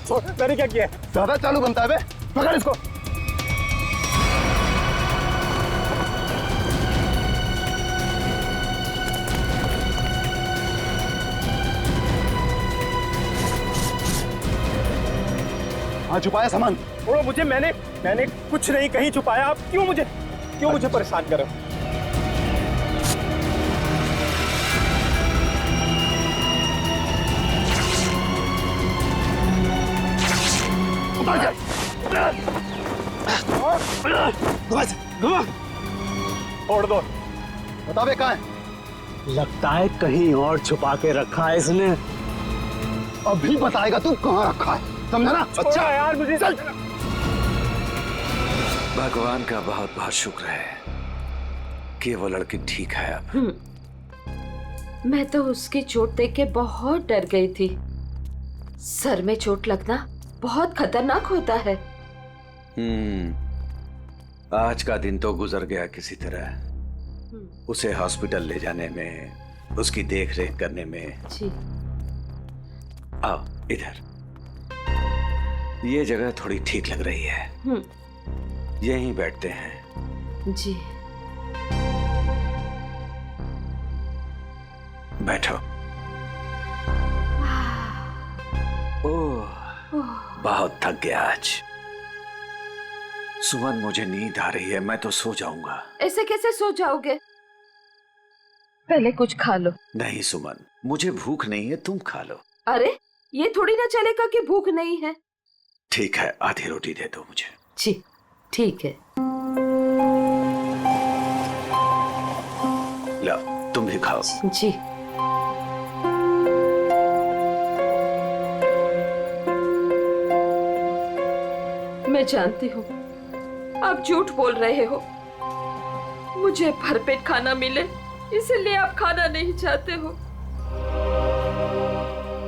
छोड़ो, मैंने क्या किया? ज्यादा चालू बनता है बे, पकड़ इसको। हाँ, छुपाया सामान। छोड़ो मुझे, मैंने कुछ नहीं कहीं छुपाया। आप क्यों मुझे परेशान कर रहे हो? छोड़ दो। बतावे कहाँ है? लगता है कहीं और छुपा के रखा है इसने। अभी बताएगा तू कहाँ रखा है, समझा ना? अच्छा यार, मुझे चल। भगवान का बहुत बहुत शुक्र है कि वो लड़की ठीक है अब। मैं तो उसकी चोट देख के बहुत डर गई थी। सर में चोट लगना बहुत खतरनाक होता है। आज का दिन तो गुजर गया किसी तरह। उसे हॉस्पिटल ले जाने में, उसकी देख रेख करने में। जी। आओ इधर, ये जगह थोड़ी ठीक लग रही है, यहीं बैठते हैं। जी। बैठो। ओह, बहुत थक गया आज। सुमन, मुझे नींद आ रही है, मैं तो सो जाऊंगा। ऐसे कैसे सो जाओगे? पहले कुछ खा लो। नहीं सुमन, मुझे भूख नहीं है, तुम खा लो। अरे ये थोड़ी ना चलेगा कि भूख नहीं है। ठीक है, आधी रोटी दे दो मुझे। जी ठीक है। लो, तुम भी खाओ। जी। मैं जानती हूँ आप झूठ बोल रहे हो। मुझे भरपेट खाना मिले इसलिए आप खाना नहीं चाहते हो।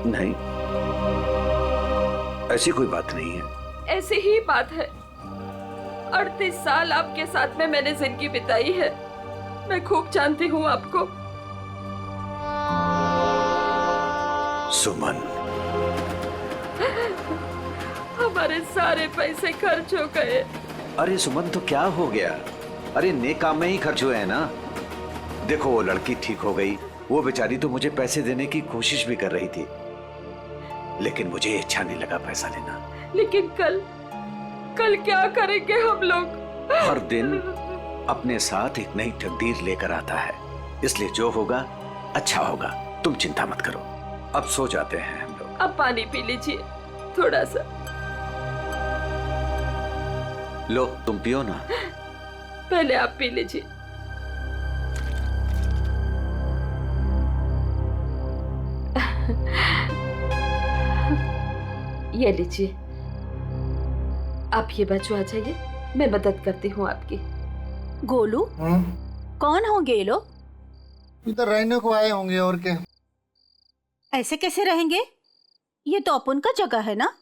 नहीं, ऐसी कोई बात नहीं है। ऐसी ही बात है। 38 साल आपके साथ में मैंने जिंदगी बिताई है। मैं खूब जानती हूँ आपको। सुमन, हमारे सारे पैसे खर्च हो गए। अरे सुमन, तो क्या हो गया? अरे नेक काम में ही खर्च हुए हैं ना। देखो, वो लड़की ठीक हो गई, वो बेचारी तो मुझे पैसे देने की कोशिश भी कर रही थी, लेकिन मुझे अच्छा नहीं लगा पैसा लेना। लेकिन कल क्या करेंगे हम लोग? हर दिन अपने साथ एक नई तकदीर लेकर आता है, इसलिए जो होगा अच्छा होगा। तुम चिंता मत करो, अब सो जाते हैं हम लोग। अब पानी पी लीजिए थोड़ा सा। लो, तुम पियो ना। पहले आप पी लीजिए। ये लीजिए। आप ये बच्चों आ जाइए, मैं मदद करती हूँ आपकी। गोलू, कौन होंगे ये लोग? इधर रहने को आए होंगे, और क्या। ऐसे कैसे रहेंगे? ये तो अपन का जगह है ना।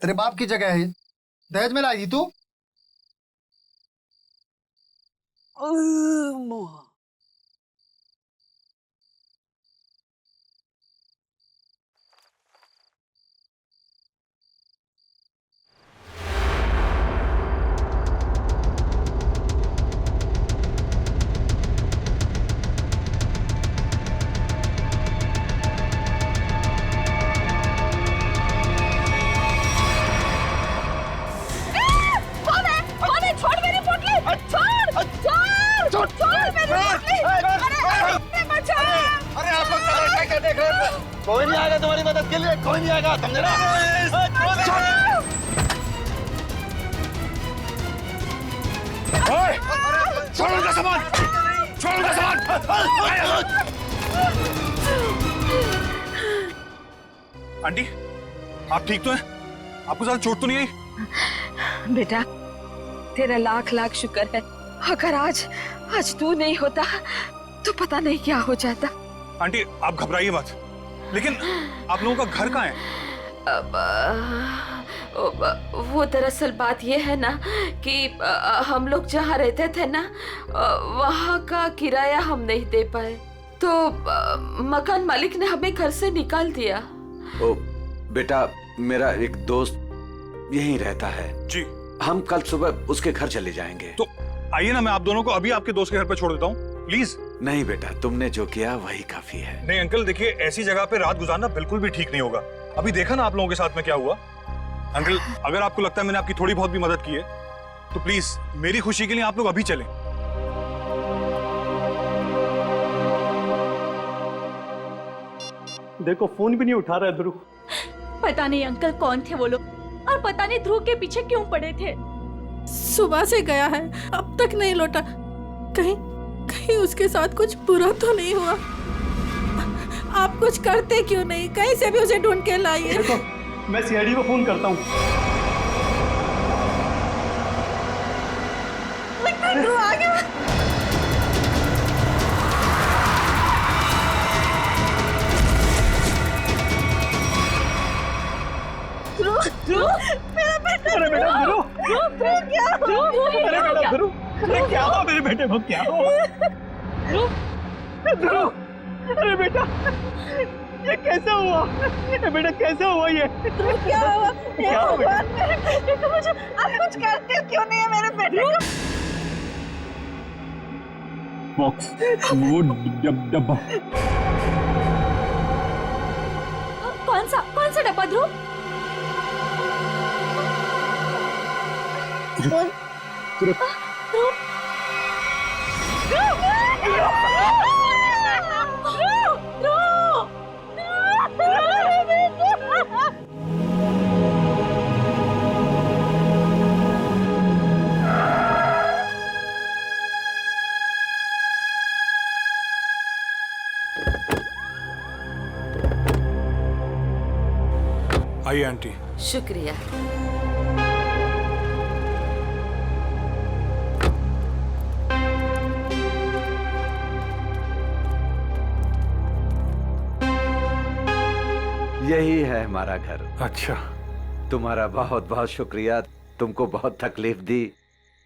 तेरे बाप की जगह है। दहेज में लाई तू। कोई नहीं आएगा तुम्हारी मदद के लिए, कोई नहीं आएगा, समझे ना? छोड़ उनका सामान, छोड़ उनका सामान। आंटी, आप ठीक तो हैं? आपको ज्यादा चोट तो नहीं आई? बेटा, तेरा लाख लाख शुक्र है। अगर आज तू नहीं होता तो पता नहीं क्या हो जाता। आंटी, आप घबराइए मत, लेकिन आप लोगों का घर कहाँ है? वो दरअसल बात ये है ना कि हम लोग जहाँ रहते थे ना, वहाँ का किराया हम नहीं दे पाए, तो मकान मालिक ने हमें घर से निकाल दिया। ओ बेटा, मेरा एक दोस्त यहीं रहता है जी। हम कल सुबह उसके घर चले जाएंगे। तो आइए ना, मैं आप दोनों को अभी आपके दोस्त के घर पर छोड़ देता हूँ, प्लीज। नहीं बेटा, तुमने जो किया वही काफी है। नहीं अंकल, देखिए, ऐसी जगह पे रात गुजारना बिल्कुल भी ठीक नहीं होगा। अभी देखा ना आप लोगों के साथ में क्या हुआ। अंकल, अगर आपको लगता है मैंने आपकी थोड़ी बहुत भी मदद की है, तो प्लीज मेरी खुशी के लिए आप लोग अभी चलें। देखो, फोन भी नहीं उठा रहा है ध्रुव। पता नहीं अंकल कौन थे वो लोग, और पता नहीं ध्रुव के पीछे क्यों पड़े थे। सुबह से गया है, अब तक नहीं लौटा। कहीं उसके साथ कुछ बुरा तो नहीं हुआ? आप कुछ करते क्यों नहीं? कहीं से भी उसे ढूंढ के लाइए। देखो, मैं सीआईडी को फोन करता हूँ। ध्रुव आ गया। ध्रुव, मेरा बेटा। अरे बेटा ध्रुव, क्या अरे बेटा ध्रुव, अरे क्या हुआ मेरे बेटे को? क्या हुआ ध्रुव? अरे बेटा, ये कैसे हुआ? ये बेटा कैसे हुआ? ये क्या हुआ? क्या हुआ? मेरे बेटे को मुझे आप कुछ करते क्यों नहीं है मेरे बेटे को? बॉक्स, वो डब्बा। कौन सा डब्बा ध्रुव? आइए आंटी। शुक्रिया। यही है हमारा घर। अच्छा। तुम्हारा बहुत बहुत शुक्रिया, तुमको बहुत तकलीफ दी।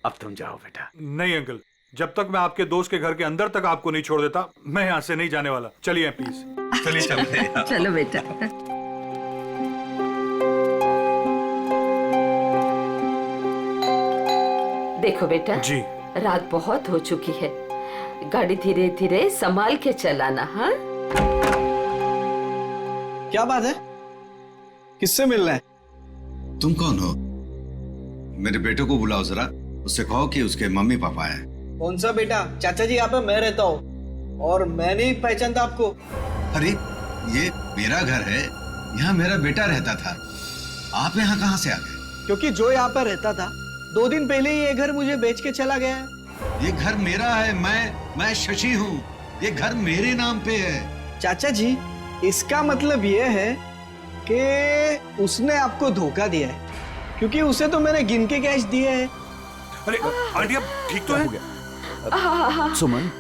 अब तुम जाओ बेटा। नहीं अंकल, जब तक मैं आपके दोस्त के घर के अंदर तक आपको नहीं छोड़ देता, मैं यहाँ से नहीं जाने वाला। चलिए प्लीज। चलिए चलते। चलो बेटा। देखो बेटा जी, रात बहुत हो चुकी है, गाड़ी धीरे धीरे संभाल के चलाना। हाँ, क्या बात है? किससे मिलना है? तुम कौन हो? मेरे बेटे को बुलाओ जरा, उससे कहो कि उसके मम्मी पापा हैं। कौन सा बेटा? चाचा जी यहाँ पे मैं रहता हूँ और मैं नहीं पहचानता आपको। अरे ये मेरा घर है, यहाँ मेरा बेटा रहता था। आप यहाँ कहाँ से आ गए? क्योंकि जो यहाँ पर रहता था 2 दिन पहले ही ये घर मुझे बेच के चला गया है। ये घर मेरा है, मैं शशि हूँ। ये घर मेरे नाम पे है। चाचा जी, इसका मतलब ये है कि उसने आपको धोखा दिया है, क्योंकि उसे तो मैंने गिन के कैश दिए हैं। अरे आंटी आप ठीक तो है? हाँ, सुमन,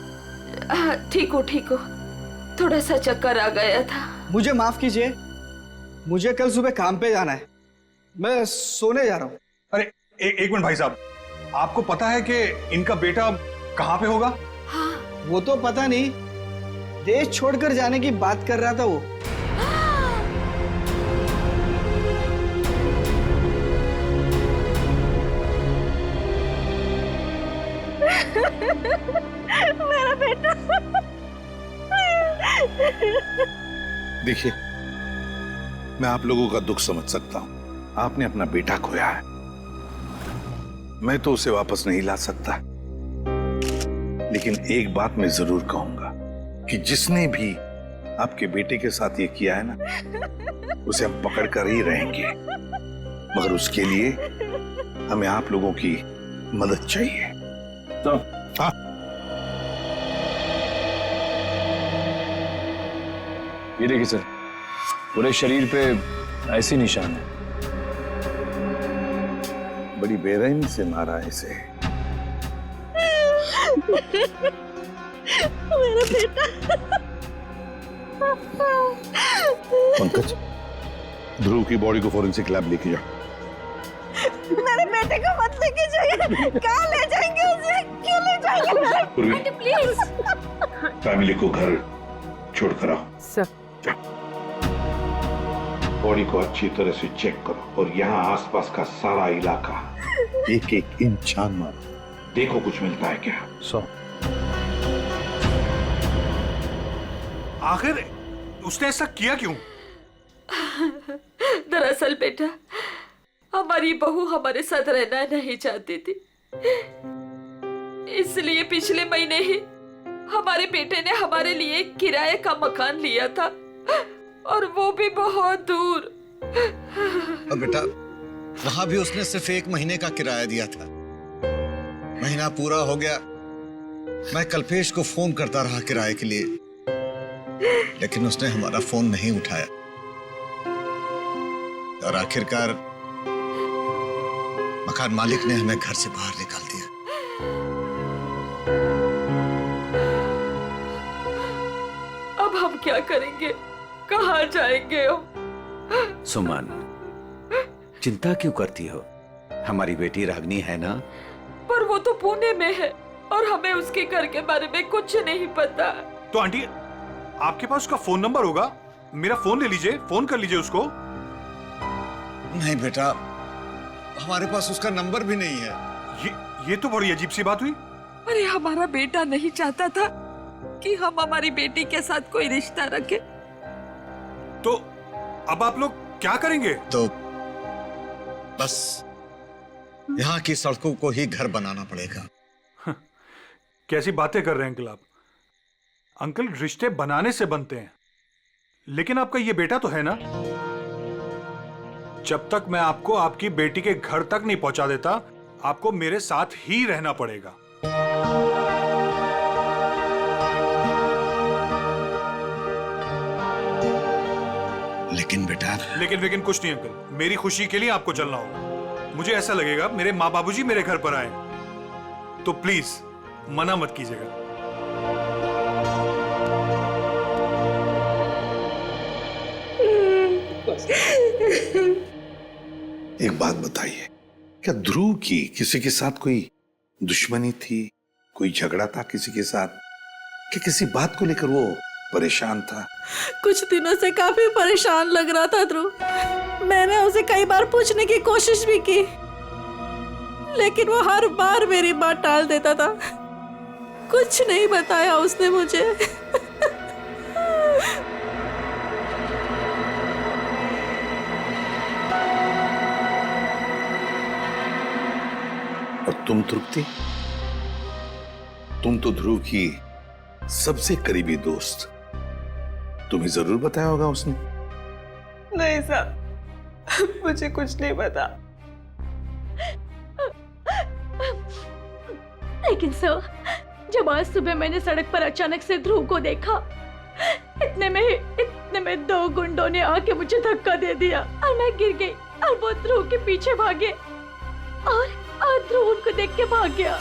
ठीक हो ठीक हो, थोड़ा सा चक्कर आ गया था। मुझे माफ कीजिए, मुझे कल सुबह काम पे जाना है, मैं सोने जा रहा हूँ। अरे एक मिनट भाई साहब, आपको पता है कि इनका बेटा कहाँ पे होगा? हाँ। वो तो पता नहीं, देश छोड़कर जाने की बात कर रहा था वो। मेरा बेटा। देखिए, मैं आप लोगों का दुख समझ सकता हूं। आपने अपना बेटा खोया है, मैं तो उसे वापस नहीं ला सकता, लेकिन एक बात मैं जरूर कहूंगा कि जिसने भी आपके बेटे के साथ ये किया है ना, उसे हम पकड़ कर ही रहेंगे, मगर उसके लिए हमें आप लोगों की मदद चाहिए। तो हाँ, ये देखिए सर, पूरे शरीर पे ऐसे निशान है। बड़ी बेरहमी से मारा है इसे। मेरा बेटा। पंकज, ध्रुव की बॉडी को फॉरेंसिक लैब लेके जाओ। मेरे बेटे को मत लेके जाइए। कहाँ ले जाएंगे उसे? क्यों ले जाएंगे? Aunty, please. फैमिली को घर छोड़ कर आओ। सर, बॉडी को अच्छी तरह से चेक करो और यहाँ आसपास का सारा इलाका एक एक इंच छान मारो, देखो कुछ मिलता है क्या। आखिर उसने ऐसा किया क्यों? दरअसल बेटा, हमारी बहू हमारे साथ रहना नहीं चाहती थी, इसलिए पिछले महीने ही हमारे बेटे ने हमारे लिए किराए का मकान लिया था, और वो भी बहुत दूर। और बेटा, वहां भी उसने सिर्फ 1 महीने का किराया दिया था। महीना पूरा हो गया, मैं कल्पेश को फोन करता रहा किराए के लिए, लेकिन उसने हमारा फोन नहीं उठाया, और आखिरकार मकान मालिक ने हमें घर से बाहर निकाल दिया। अब हम क्या करेंगे? कहाँ जाएंगे हम? सुमन, चिंता क्यों करती हो? हमारी बेटी रागनी है ना? पर वो तो पुणे में है और हमें उसके घर के बारे में कुछ नहीं पता। तो आंटी, आपके पास उसका फोन नंबर होगा, मेरा फोन ले लीजिए, फोन कर लीजिए उसको। नहीं बेटा, हमारे पास उसका नंबर भी नहीं है। ये तो बड़ी अजीब सी बात हुई। अरे हमारा बेटा नहीं चाहता था कि हम हमारी बेटी के साथ कोई रिश्ता रखें। तो अब आप लोग क्या करेंगे? तो बस यहाँ की सड़कों को ही घर बनाना पड़ेगा। कैसी बातें कर रहे हैं अंकल आप? अंकल, रिश्ते बनाने से बनते हैं, लेकिन आपका ये बेटा तो है ना। जब तक मैं आपको आपकी बेटी के घर तक नहीं पहुंचा देता, आपको मेरे साथ ही रहना पड़ेगा। लेकिन बेटा, लेकिन कुछ नहीं अंकल, मेरी खुशी के लिए आपको चलना होगा। मुझे ऐसा लगेगा मेरे माँ बाबूजी मेरे घर पर आए, तो प्लीज मना मत कीजिएगा। एक बात बताइए, क्या ध्रुव की किसी के साथ कोई दुश्मनी थी, कोई झगड़ा था किसी के साथ, कि किसी बात को लेकर वो परेशान था? कुछ दिनों से काफी परेशान लग रहा था ध्रुव। मैंने उसे कई बार पूछने की कोशिश भी की, लेकिन वो हर बार मेरी बात टाल देता था। कुछ नहीं बताया उसने मुझे। और तुम तृप्ति, तुम तो ध्रुव की सबसे करीबी दोस्त, तुम्हें जरूर बताया होगा उसने। नहीं साहब, मुझे कुछ नहीं पता। लेकिन सर, जब आज सुबह मैंने सड़क पर अचानक से ध्रुव को देखा, इतने में 2 गुंडों ने आके मुझे धक्का दे दिया और मैं गिर गई और वो ध्रुव के पीछे भागे और ध्रुव उनको देख के भाग गया।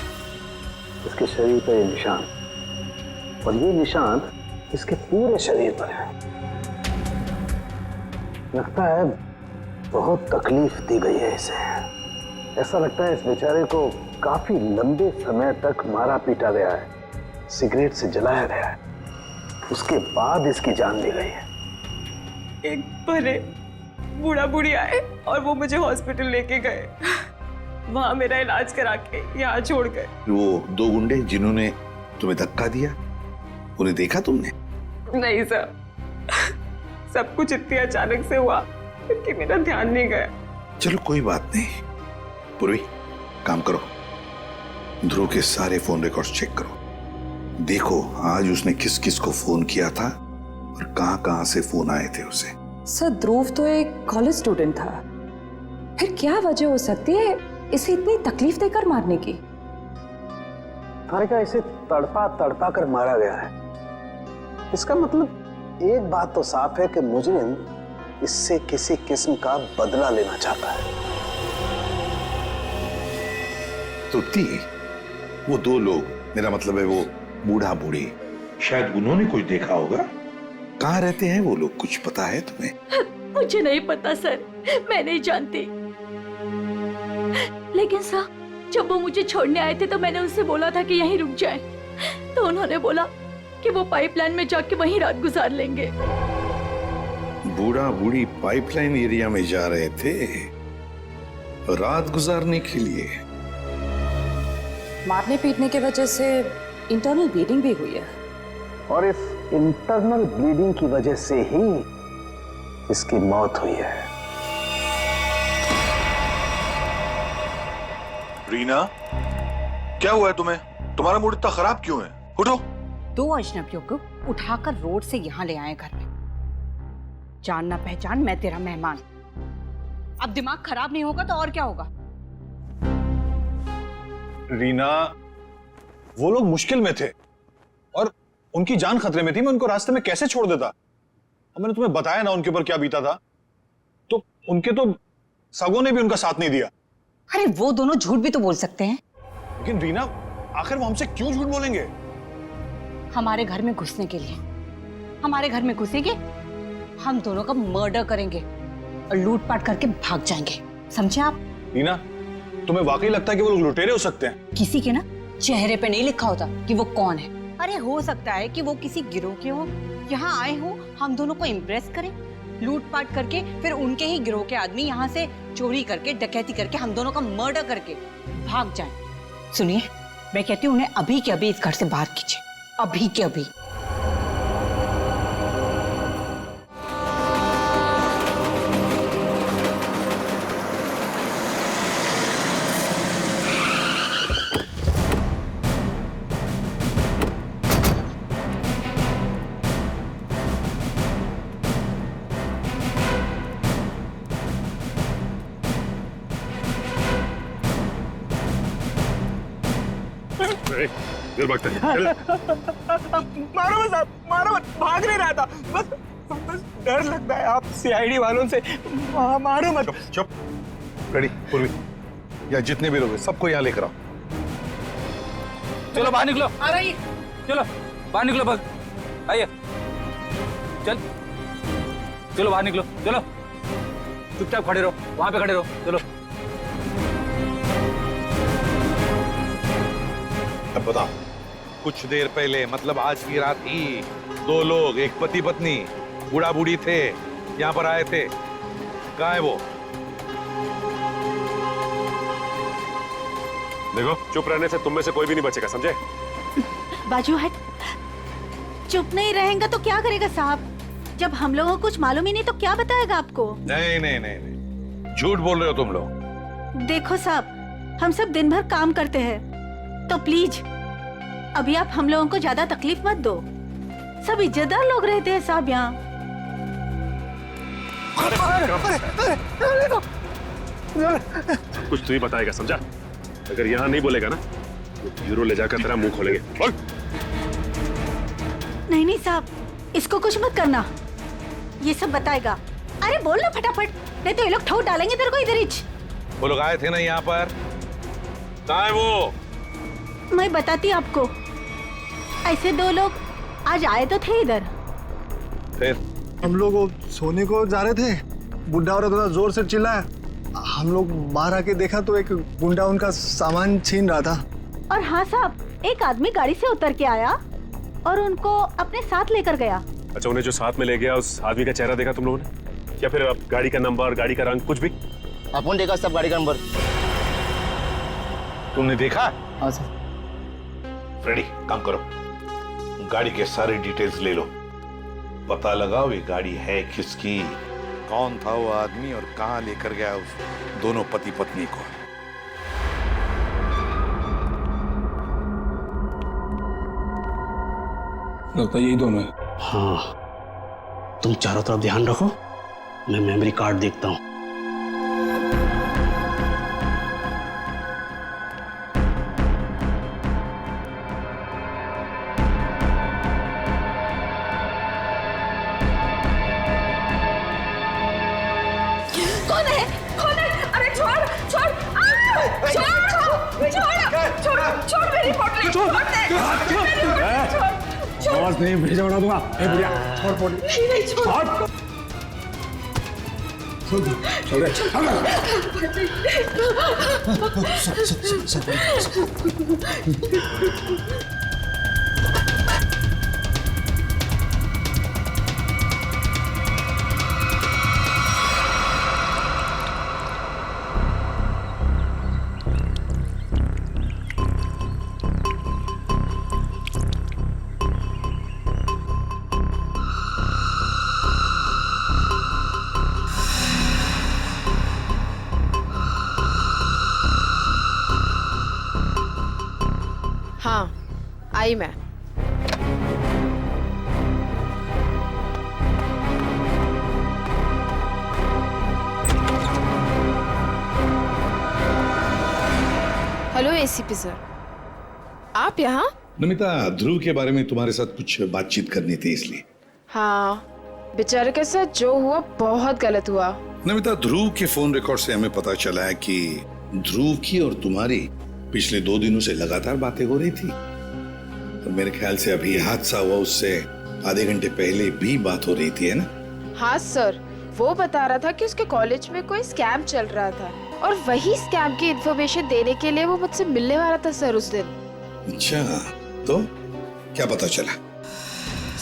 इसके शरीर पर ये निशान, और ये निशान इसके पूरे शरीर पर है। लगता है बहुत तकलीफ दी गई है इसे। ऐसा लगता है इस बेचारे को काफी लंबे समय तक मारा पीटा गया है, सिगरेट से जलाया गया है, उसके बाद इसकी जान ली गई है। एक भले बूढ़ा बूढ़ी आए और वो मुझे हॉस्पिटल लेके गए, वहां मेरा इलाज करा के यहाँ छोड़ गए। वो 2 गुंडे जिन्होंने तुम्हें धक्का दिया, उन्हें देखा तुमने? नहीं सर, सब कुछ इतनी अचानक से हुआ कि मेरा ध्यान नहीं गया। चलो कोई बात नहीं। पूर्वी, काम करो, ध्रुव के सारे फोन रिकॉर्ड्स चेक करो, देखो आज उसने किस किस को फोन किया था और कहां से फोन आए थे उसे। सर, ध्रुव तो एक कॉलेज स्टूडेंट था, फिर क्या वजह हो सकती है इसे इतनी तकलीफ देकर मारने की? हारिका, इसे तड़पा तड़पा कर मारा गया है। इसका मतलब एक बात तो साफ है कि मुजरिम इससे किसी किस्म का बदला लेना चाहता है। तृप्ति, वो 2 लोग, मेरा मतलब है वो बूढ़ा बूढ़ी, शायद उन्होंने कुछ देखा होगा। कहाँ रहते हैं वो लोग, कुछ पता है तुम्हें? मुझे नहीं पता सर, मैं नहीं जानती। लेकिन सर, जब वो मुझे छोड़ने आए थे तो मैंने उनसे बोला था कि यहीं रुक जाएं, तो उन्होंने बोला कि वो पाइपलाइन में जाके वहीं रात गुजार लेंगे। बूढ़ा बूढ़ी पाइपलाइन एरिया में जा रहे थे रात गुजारने के लिए। मारने पीटने की वजह से इंटरनल ब्लीडिंग भी हुई है, और इस इंटरनल ब्लीडिंग की वजह से ही इसकी मौत हुई है। रीना, क्या हुआ है तुम्हें? तुम्हारा मूड इतना खराब क्यों है? उठो। 2 अजनबियों को उठाकर रोड से यहाँ ले आए घर में। जान ना पहचान, मैं तेरा मेहमान। अब दिमाग खराब नहीं होगा तो और क्या होगा? रीना, वो लोग मुश्किल में थे और उनकी जान खतरे में थी, मैं उनको रास्ते में कैसे छोड़ देता? अब मैंने तुम्हें बताया ना उनके ऊपर क्या बीता था, तो उनके तो सगों ने भी उनका साथ नहीं दिया। अरे वो दोनों झूठ भी तो बोल सकते हैं। लेकिन रीना, आखिर वो हमसे क्यों झूठ बोलेंगे? हमारे घर में घुसने के लिए, हमारे घर में घुसेंगे, हम दोनों का मर्डर करेंगे और लूटपाट करके भाग जाएंगे, समझे आप? रीना, तुम्हें वाकई लगता है कि वो लोग लुटेरे हो सकते हैं? किसी के ना चेहरे पे नहीं लिखा होता कि वो कौन है। अरे हो सकता है कि वो किसी गिरोह के हो, यहाँ आए हो हम दोनों को इम्प्रेस करें, लूटपाट करके फिर उनके ही गिरोह के आदमी यहाँ से चोरी करके, डकैती करके, हम दोनों का मर्डर करके भाग जाएं। सुनिए, मैं कहती हूँ उन्हें अभी के अभी इस घर से बाहर कीजिए, अभी के अभी। चल भागते हैं, चल। मारो मत साहब, मारो मत, भाग नहीं रहा था, बस बस डर लगता है आप सीआईडी वालों से, मारो मत। चुप। रेडी पूर्वी, या जितने भी लोग हैं सबको यहाँ लेकर आओ। चलो बाहर निकलो, आ रही, चलो बाहर निकलो, बस आइए, चल चलो बाहर निकलो, चलो चुपचाप खड़े रहो, वहां पे खड़े रहो, चलो। अब बताओ, कुछ देर पहले मतलब आज की रात ही 2 लोग, एक पति पत्नी, बूढ़ा बूढ़ी थे, यहाँ पर आए थे। कहाँ है वो? देखो, चुप रहने से तुम में से कोई भी नहीं बचेगा, समझे? बाजू हट। चुप नहीं रहेगा तो क्या करेगा साहब? जब हम लोगों को कुछ मालूम ही नहीं तो क्या बताएगा आपको? नहीं नहीं नहीं नहीं, झूठ बोल रहे हो तुम लोग। देखो साहब, हम सब दिन भर काम करते हैं, तो प्लीज अभी आप हम लोगों को ज्यादा तकलीफ मत दो। सब इज्जतदार लोग रहते हैं साहब यहाँ। सब कुछ तू ही बताएगा, समझा? अगर यहाँ नहीं बोलेगा ना तो ब्यूरो ले जाकर तेरा मुंह खोलेंगे। बोल। नहीं नहीं साहब, इसको कुछ मत करना, ये सब बताएगा। अरे बोल ना फटाफट, नहीं तो ये लोग ठोक डालेंगे तेरे को इधर ही। वो लोग आए थे ना यहाँ पर, कहाँ है वो? मैं बताती आपको, ऐसे 2 लोग आज आए तो थे इधर। फिर हम लोग सोने को जा रहे थे, बुढ़ा औरत थोड़ा जोर से चिल्लाया, हम लोग बाहर आके देखा तो एक गुंडा उनका सामान छीन रहा था। और हाँ साहब, एक आदमी गाड़ी से उतर के आया और उनको अपने साथ लेकर गया। अच्छा, उन्हें जो साथ में ले गया उस आदमी का चेहरा देखा तुम लोगों ने? या फिर अब गाड़ी का नंबर, गाड़ी का रंग, कुछ भी? अपन देखा सब गाड़ी का नंबर। तुमने देखा? हाँ सर। फ्रेडी, काम करो, गाड़ी के सारे डिटेल्स ले लो, पता लगाओ ये गाड़ी है किसकी, कौन था वो आदमी और कहां लेकर गया उस दोनों पति पत्नी को। लगता है यही दोनों है। हाँ, तुम चारों तरफ ध्यान रखो, मैं मेमोरी कार्ड देखता हूँ। कौन है? कौन है? अरे छोड़ छोड़, छोड़ मेरी पोटली, छोड़ दे। आवाज नहीं, भेजा उड़ा दूंगा। ए बुढ़िया, छोड़ पोटली। नहीं छोड़। छोड़ हाँ, आई मैं। हेलो एसीपी सर, आप यहाँ? नमिता, ध्रुव के बारे में तुम्हारे साथ कुछ बातचीत करनी थी इसलिए। हाँ, बेचारे के साथ जो हुआ बहुत गलत हुआ। नमिता, ध्रुव के फोन रिकॉर्ड से हमें पता चला है कि ध्रुव की और तुम्हारी पिछले 2 दिनों से लगातार बातें हो रही थी, और मेरे ख्याल से अभी हादसा हुआ उससे आधे घंटे पहले भी बात हो रही थी, है ना? हाँ सर, वो बता रहा था कि उसके कॉलेज में कोई स्कैम चल रहा था और वही स्कैम की इन्फॉर्मेशन देने के लिए वो मुझसे मिलने वाला था सर उस दिन। अच्छा, तो क्या पता चला?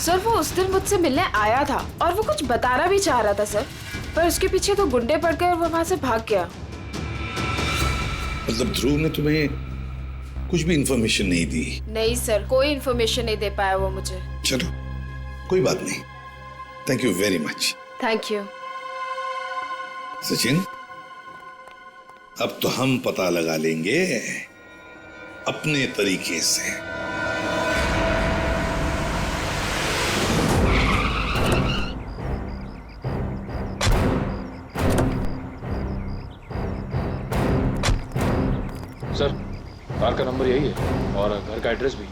सर वो उस दिन मुझसे मिलने आया था और वो कुछ बताना भी चाह रहा था सर, पर उसके पीछे 2 गुंडे पड़ गए और वो वहां से भाग गया। मतलब ध्रुव ने तुम्हें कुछ भी इंफॉर्मेशन नहीं दी? नहीं सर, कोई इन्फॉर्मेशन नहीं दे पाया वो मुझे। चलो, कोई बात नहीं, thank you very much. Thank you. Sachin, अब तो हम पता लगा लेंगे अपने तरीके से। सर, कार का नंबर यही है और घर का एड्रेस भी।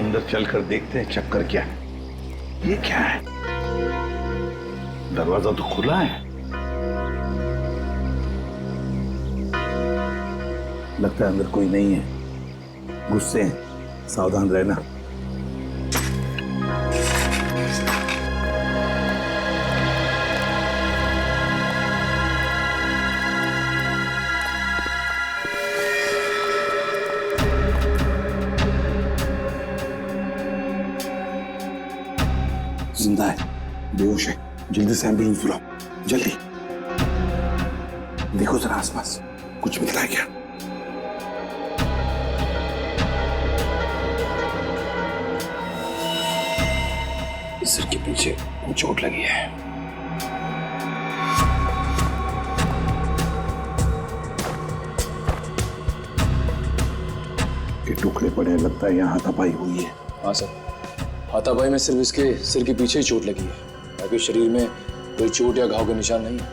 अंदर चलकर देखते हैं चक्कर क्या है। ये क्या है? दरवाजा तो खुला है। लगता है अंदर कोई नहीं है। गुस्से हैं, सावधान रहना। जिंदा है, बेहोश है। जल्दी से एम्बुलेंस बुलाओ, जल्दी। देखो जरा आसपास कुछ मिलता है क्या? सिर के पीछे चोट लगी है। के टुकड़े पड़े, लगता है यहाँ हाथापाई हुई है। हाँ सर, हाथापाई में सिर्फ इसके सिर के पीछे ही चोट लगी है, बाकी शरीर में कोई चोट या घाव के निशान नहीं है।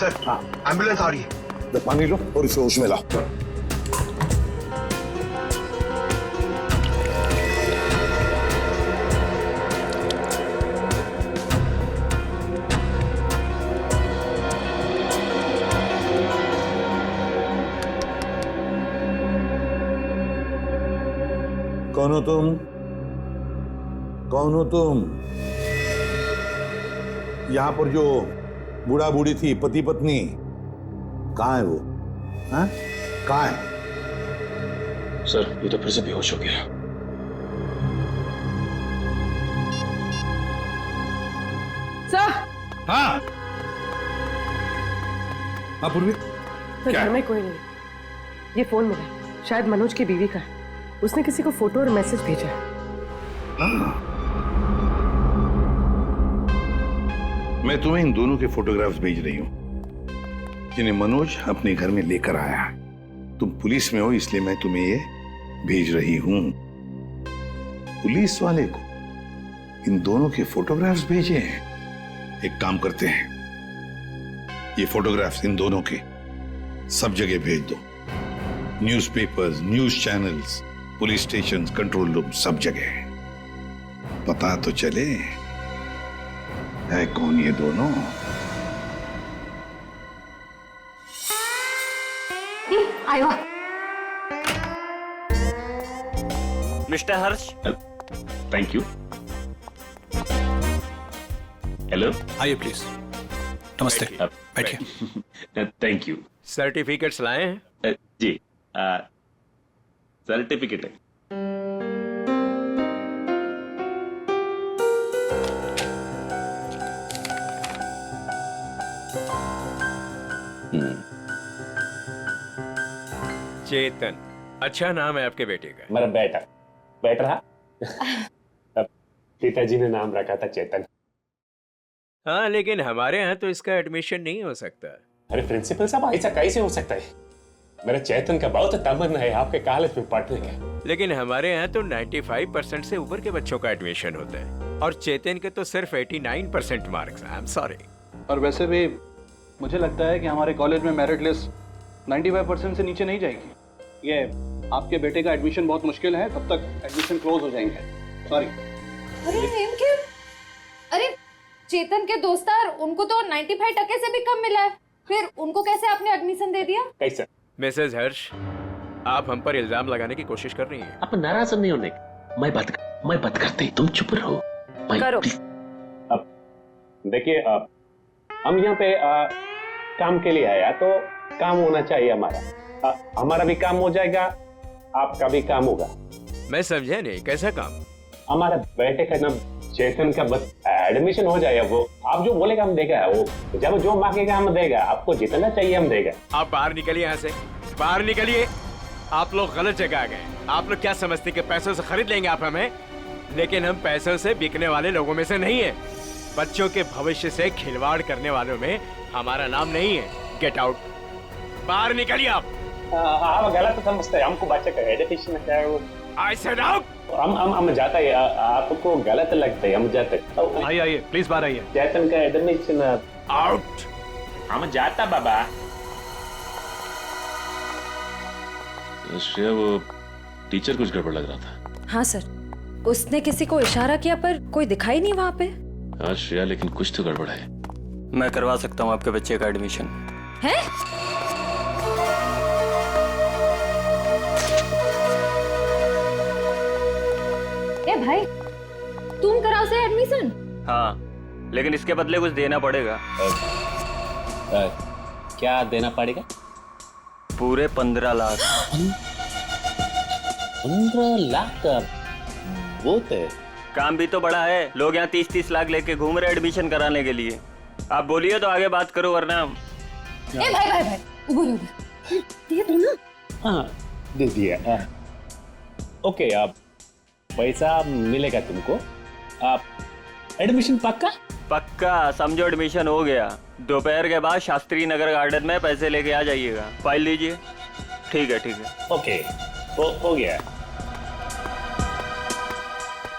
सर, हाँ, एम्बुलेंस आ रही है। पानी लो और इसे होश में लाओ। कौन हो तुम? कौन हो तुम? यहां पर जो बूढ़ा बूढ़ी थी, पति पत्नी, कहाँ है वो? हाँ? कहाँ है? सर, ये तो फिर से बेहोश हो गया। सर। हाँ। हाँ पूर्वी। घर में कोई नहीं। ये फोन मिला, शायद मनोज की बीवी का है। उसने किसी को फोटो और मैसेज भेजा है। मैं तुम्हें इन दोनों के फोटोग्राफ्स भेज रही हूं, जिन्हें मनोज अपने घर में लेकर आया है। तुम पुलिस में हो, इसलिए मैं तुम्हें ये भेज रही हूं। पुलिस वाले को इन दोनों के फोटोग्राफ्स भेजे हैं। एक काम करते हैं, ये फोटोग्राफ्स इन दोनों के सब जगह भेज दो। Newspapers, news channels, police station, control room, सब जगह। पता तो चले है कौन ये दोनों। आयो। Mister Harsh. Thank you. Hello, आइए प्लीज। नमस्ते, बैठिए। Thank you. सर्टिफिकेट्स लाए हैं? जी, सर्टिफिकेट है। चेतन, अच्छा नाम है आपके बेटे का। मेरा बेटा बैठ रहा। पिताजी ने नाम रखा था चेतन। हाँ, लेकिन हमारे यहाँ तो इसका एडमिशन नहीं हो सकता। अरे प्रिंसिपल साहब, ऐसा कैसे हो सकता है? मेरा चेतन का बहुत तमन्ना है आपके कॉलेज में पढ़ने का। लेकिन हमारे यहाँ तो 95% से ऊपर के बच्चों का एडमिशन होता है और चेतन के तो सिर्फ 89% मार्क्स। I am sorry. और वैसे भी मुझे लगता है कि हमारे कॉलेज में मेरिट लिस्ट 95% से नीचे नहीं जाएगी। ये आपके बेटे का एडमिशन बहुत मुश्किल है, तब तक एडमिशन क्लोज हो जाएंगे। सॉरी। अरे चेतन के दोस्तार, उनको तो 95% से भी कम मिला है, फिर उनको कैसे आपने एडमिशन दे दिया? कैसे? मिसेज हर्ष, आप हम पर इल्जाम लगाने की कोशिश कर रही हैं। आप नाराज नहीं होने। मैं बात करते, तुम चुप रहो। करो। अब देखिए, हम यहाँ पे काम के लिए आया, तो काम होना चाहिए हमारा। हमारा भी काम हो जाएगा, आपका भी काम होगा। मैं समझा नहीं, कैसा काम? हमारा बेटे का नाम चेतन का एडमिशन हो जाएगा। वो आप जो बोलेगा हम देगा, वो जब जो मांगेगा हम देगा। आपको जितना चाहिए हम देगा। आप बाहर निकलिए यहाँ से, बाहर निकलिए। आप लोग गलत जगह आ गए। आप लोग क्या समझते कि पैसों से खरीद लेंगे आप हमें? लेकिन हम पैसों से बिकने वाले लोगों में से नहीं है। बच्चों के भविष्य से खिलवाड़ करने वालों में हमारा नाम नहीं है। गेट आउट, बाहर निकलिए आप। आप गलत समझते हैं, हमको बच्चे का एजुकेशन है वो। I said out। हम जाता है, आपको गलत लगता है, हम जाते। आइए प्लीज बाहर आइए। चेतन का एडमिशन आउट। हम जाता बाबा। श्रेया, वो टीचर कुछ गड़बड़ लग रहा था। हाँ सर, उसने किसी को इशारा किया पर कोई दिखाई नहीं वहाँ पे। हाँ श्रेया, लेकिन कुछ तो गड़बड़ है। मैं करवा सकता हूँ आपके बच्चे का एडमिशन। है? ए भाई, तुम कराओ से एडमिशन? हाँ, लेकिन इसके बदले कुछ देना पड़ेगा। क्या देना पड़ेगा? पूरे 15 लाख। 15 लाख का बहुत है। काम भी तो बड़ा है, लोग यहाँ 30-30 लाख लेके घूम रहे एडमिशन कराने के लिए। आप बोलिए तो आगे बात करो, वरना ए भाई भाई भाई, उधर दे दो ना। हाँ दे दिया। ओके, आप पैसा मिलेगा तुमको। आप एडमिशन पक्का? पक्का, समझो एडमिशन हो गया। दोपहर के बाद शास्त्री नगर गार्डन में पैसे लेके आ जाइएगा। फाइल लीजिए। ठीक है ठीक है। ओके, हो गया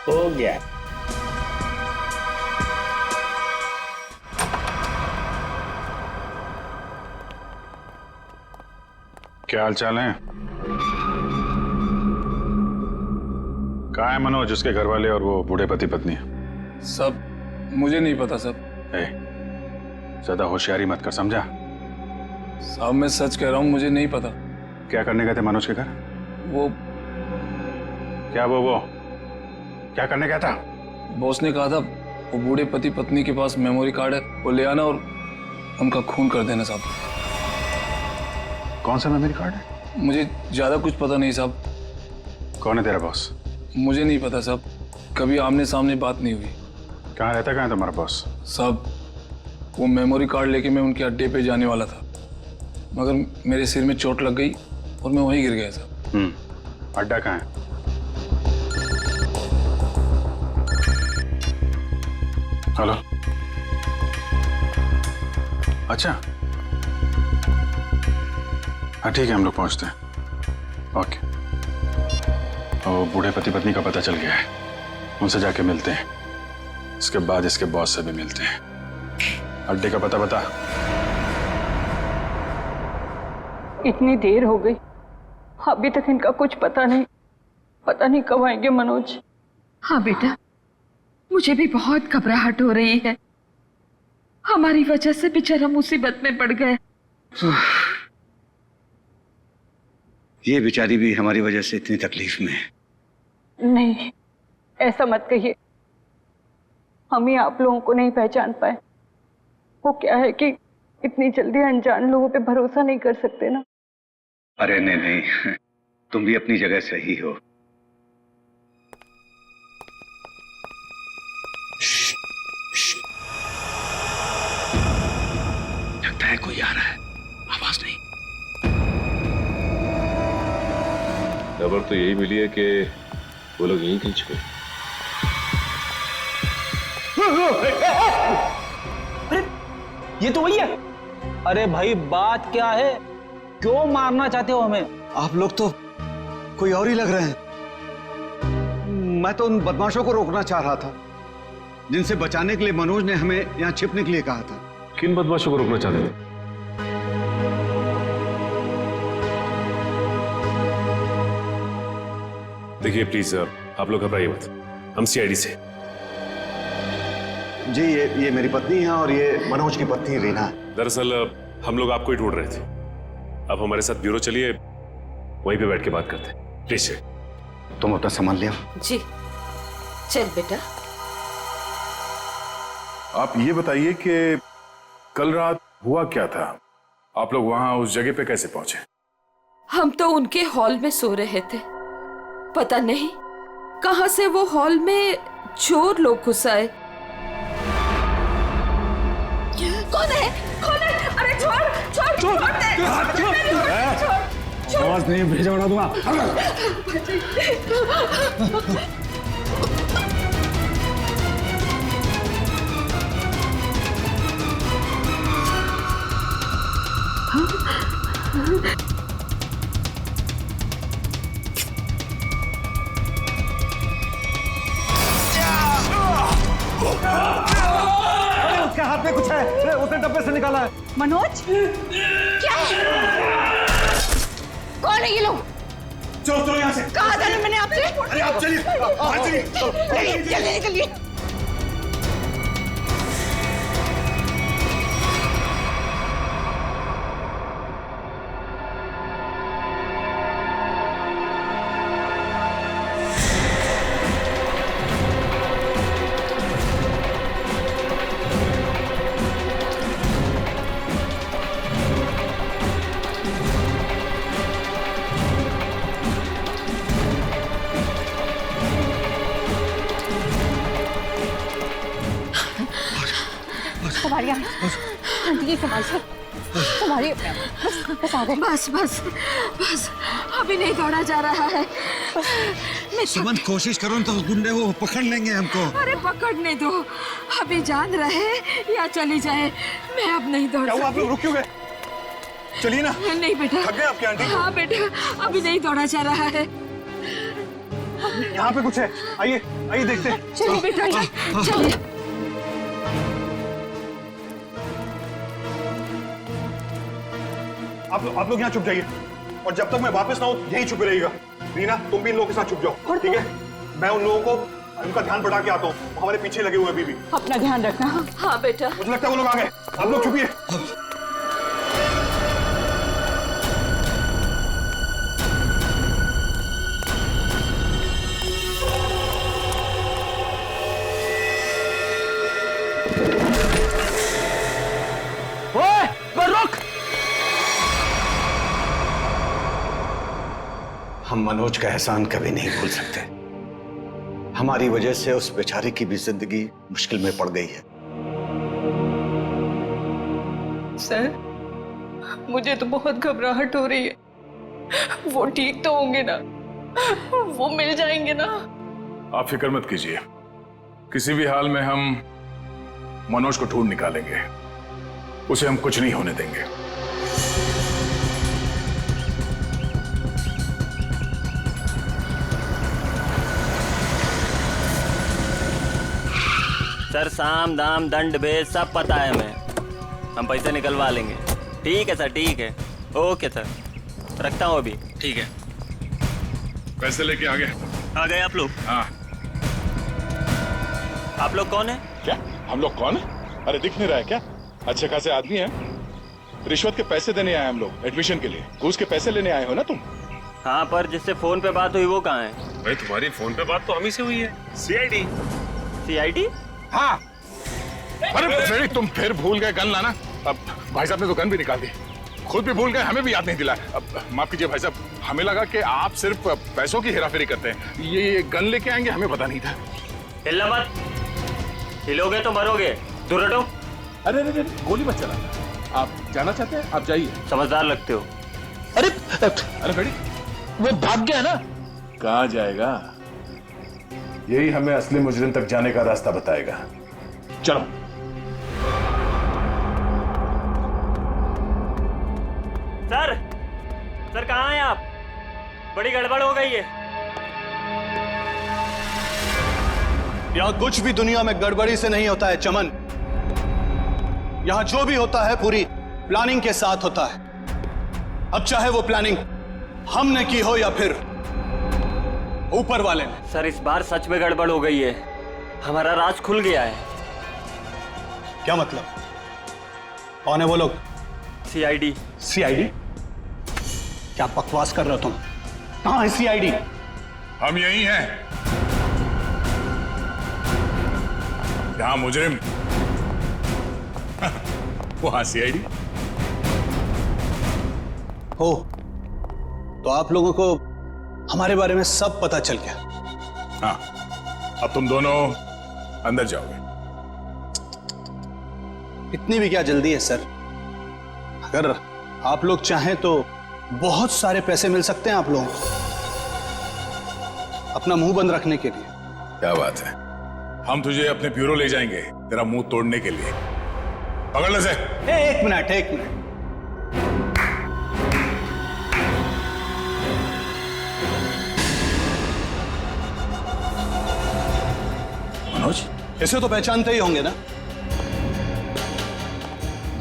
हो गया। क्या हाल चाल है? कहाँ है मनोज, उसके घर वाले और वो बूढ़े पति पत्नी? सब मुझे नहीं पता सब। ज्यादा होशियारी मत कर, समझा? साहब मैं सच कह रहा हूँ, मुझे नहीं पता। क्या करने गए थे मनोज के घर? वो क्या वो क्या करने गया था? बॉस ने कहा था वो बूढ़े पति पत्नी के पास मेमोरी कार्ड है, वो ले आना और उनका खून कर देना साहब। कौन सा मेमोरी कार्ड है? मुझे ज्यादा कुछ पता नहीं साहब। कौन है तेरा बॉस? मुझे नहीं पता साहब, कभी आमने सामने बात नहीं हुई। कहाँ रहता, कहाँ है तुम्हारा बॉस? साहब वो मेमोरी कार्ड लेके मैं उनके अड्डे पे जाने वाला था, मगर मेरे सिर में चोट लग गई और मैं वहीं गिर गया साहब। अड्डा कहाँ है? हेलो, अच्छा हाँ ठीक है, हम लोग पहुंचते हैं। ओके। और बूढ़े पति पत्नी का पता चल गया है, उनसे जाके मिलते हैं। इसके बाद इसके बॉस से भी मिलते हैं। अड्डे का पता बता। इतनी देर हो गई, अभी तक इनका कुछ पता नहीं कब आएंगे मनोज। हाँ बेटा, मुझे भी बहुत घबराहट हो रही है। हमारी वजह से बेचारा मुसीबत में पड़ गए। ये बेचारी भी हमारी वजह से इतनी तकलीफ में है। नहीं, ऐसा मत कहिए। हम ही आप लोगों को नहीं पहचान पाए। वो क्या है कि इतनी जल्दी अनजान लोगों पे भरोसा नहीं कर सकते ना। अरे नहीं, तुम भी अपनी जगह सही हो। लगता है कोई आ रहा है, आवाज नहीं। खबर तो यही मिली है कि वो लोग यहीं कहीं छुपे। अरे ये तो वही है। अरे भाई बात क्या है, क्यों मारना चाहते हो हमें? आप लोग तो कोई और ही लग रहे हैं। मैं तो उन बदमाशों को रोकना चाह रहा था जिनसे बचाने के लिए मनोज ने हमें यहाँ छिपने के लिए कहा था। किन बदमाशों को रोकना चाहते थे? देखिए प्लीज आप लोग घबराइए मत, हम सीआईडी से। जी ये मेरी पत्नी है और ये मनोज की पत्नी रीना है। दरअसल हम लोग आपको ही ढूंढ रहे थे। अब हमारे साथ ब्यूरो चलिए, वहीं पे बैठ के बात करते हैं। प्लीज तुम अपना सामान ले आओ। जी चल बेटा। आप ये बताइए कि कल रात हुआ क्या था? आप लोग वहां उस जगह पे कैसे पहुंचे? हम तो उनके हॉल में सो रहे थे, पता नहीं कहां से वो हॉल में चोर लोग घुस आए। कौन है? अरे छोड़ दे। आवाज नहीं, भेजा उड़ा दूंगा। उसके हाथ में कुछ है, उसने डब्बे से निकाला है। मनोज, क्या? कौन है ये लोग? चलो चलो यहाँ से। कहा था ना मैंने आपसे? अरे आप चलिए, बाहर चलिए। चलिए निकलिए। संभालिए आंटी जी, संभालिए। बस आ गए। बस बस बस, अभी नहीं दौड़ा जा रहा है। सुमन कोशिश करो तो गुंडे वो पकड़ लेंगे हमको। अरे पकड़ने दो, अभी जान रहे या चली जाए, मैं अब नहीं दौड़ सकती। आप लोग रुक क्यों गए? चलिए ना। नहीं बेटा। थक गए आपकी आंटी? हाँ बेटा, अभी नहीं दौड़ा जा रहा है। यहाँ पे कुछ है, आइए आइए देखते हैं। चलिए बेटा, चलिए। आप लोग यहाँ छुप जाइए, और जब तक मैं वापस ना आऊं यहीं छुपे रहिएगा। रीना, तुम भी इन लोगों के साथ छुप जाओ, ठीक है? मैं उन लोगों को उनका ध्यान बढ़ा के आता हूँ, हमारे पीछे लगे हुए अभी भी। अपना ध्यान रखना। हाँ बेटा। मुझे लगता है वो लोग आ गए, आप लोग छुपिए। हम मनोज का एहसान कभी नहीं भूल सकते। हमारी वजह से उस बेचारे की भी जिंदगी मुश्किल में पड़ गई है। सर, मुझे तो बहुत घबराहट हो रही है। वो ठीक तो होंगे ना? वो मिल जाएंगे ना? आप फिक्र मत कीजिए, किसी भी हाल में हम मनोज को ढूंढ निकालेंगे, उसे हम कुछ नहीं होने देंगे। सर, साम दाम दंड भेद सब पता है हमें, हम पैसे निकलवा लेंगे। ठीक है सर, ठीक है। ओके सर, रखता हूँ अभी। ठीक है। पैसे लेके आ गए आप लोग? हाँ। आप लोग कौन है? क्या हम लोग कौन है? अरे दिख नहीं रहा है क्या? अच्छे खासे आदमी हैं। रिश्वत के पैसे देने आए हम लोग, एडमिशन के लिए। घूस के पैसे लेने आए हो ना तुम? हाँ, पर जिससे फोन पे बात हुई वो कहाँ है? भाई तुम्हारी फोन पे बात तो हम ही से हुई है। सीआईडी। सीआईडी? हाँ। अरे तुम फिर भूल गए गन लाना। अब भाई साहब ने तो गन भी निकाल दी, खुद भी भूल गए, हमें भी याद नहीं दिलाया। अब माफ कीजिए भाई साहब, हमें लगा कि आप सिर्फ पैसों की हेराफेरी करते हैं। ये गन लेके आएंगे हमें पता नहीं था। हिलना मत, हिलोगे तो मरोगे। दूर हटो। अरे अरे गोली मत चला। आप जाना चाहते हैं? आप जाइए। समझदार लगते हो। अरे बेटी, वो भाग गया ना। कहाँ जाएगा? यही हमें असली मुजरिम तक जाने का रास्ता बताएगा। चलो। सर कहाँ हैं आप? बड़ी गड़बड़ हो गई है। यहाँ कुछ भी दुनिया में गड़बड़ी से नहीं होता है चमन। यहाँ जो भी होता है पूरी प्लानिंग के साथ होता है। अब चाहे वो प्लानिंग हमने की हो या फिर ऊपर वाले ने। सर, इस बार सच में गड़बड़ हो गई है, हमारा राज खुल गया है। क्या मतलब? कौन है वो लोग? सीआईडी। सीआईडी? क्या बकवास कर रहे हो तुम? कहां है सीआईडी? हम यही हैं। जहां मुजरिम वहां सीआईडी हो। तो आप लोगों को हमारे बारे में सब पता चल गया? हाँ, अब तुम दोनों अंदर जाओगे। इतनी भी क्या जल्दी है सर? अगर आप लोग चाहें तो बहुत सारे पैसे मिल सकते हैं आप लोगों को, अपना मुंह बंद रखने के लिए। क्या बात है, हम तुझे अपने ब्यूरो ले जाएंगे तेरा मुंह तोड़ने के लिए। पकड़ ले से। एक मिनट। मनोज, इसे तो पहचानते ही होंगे ना?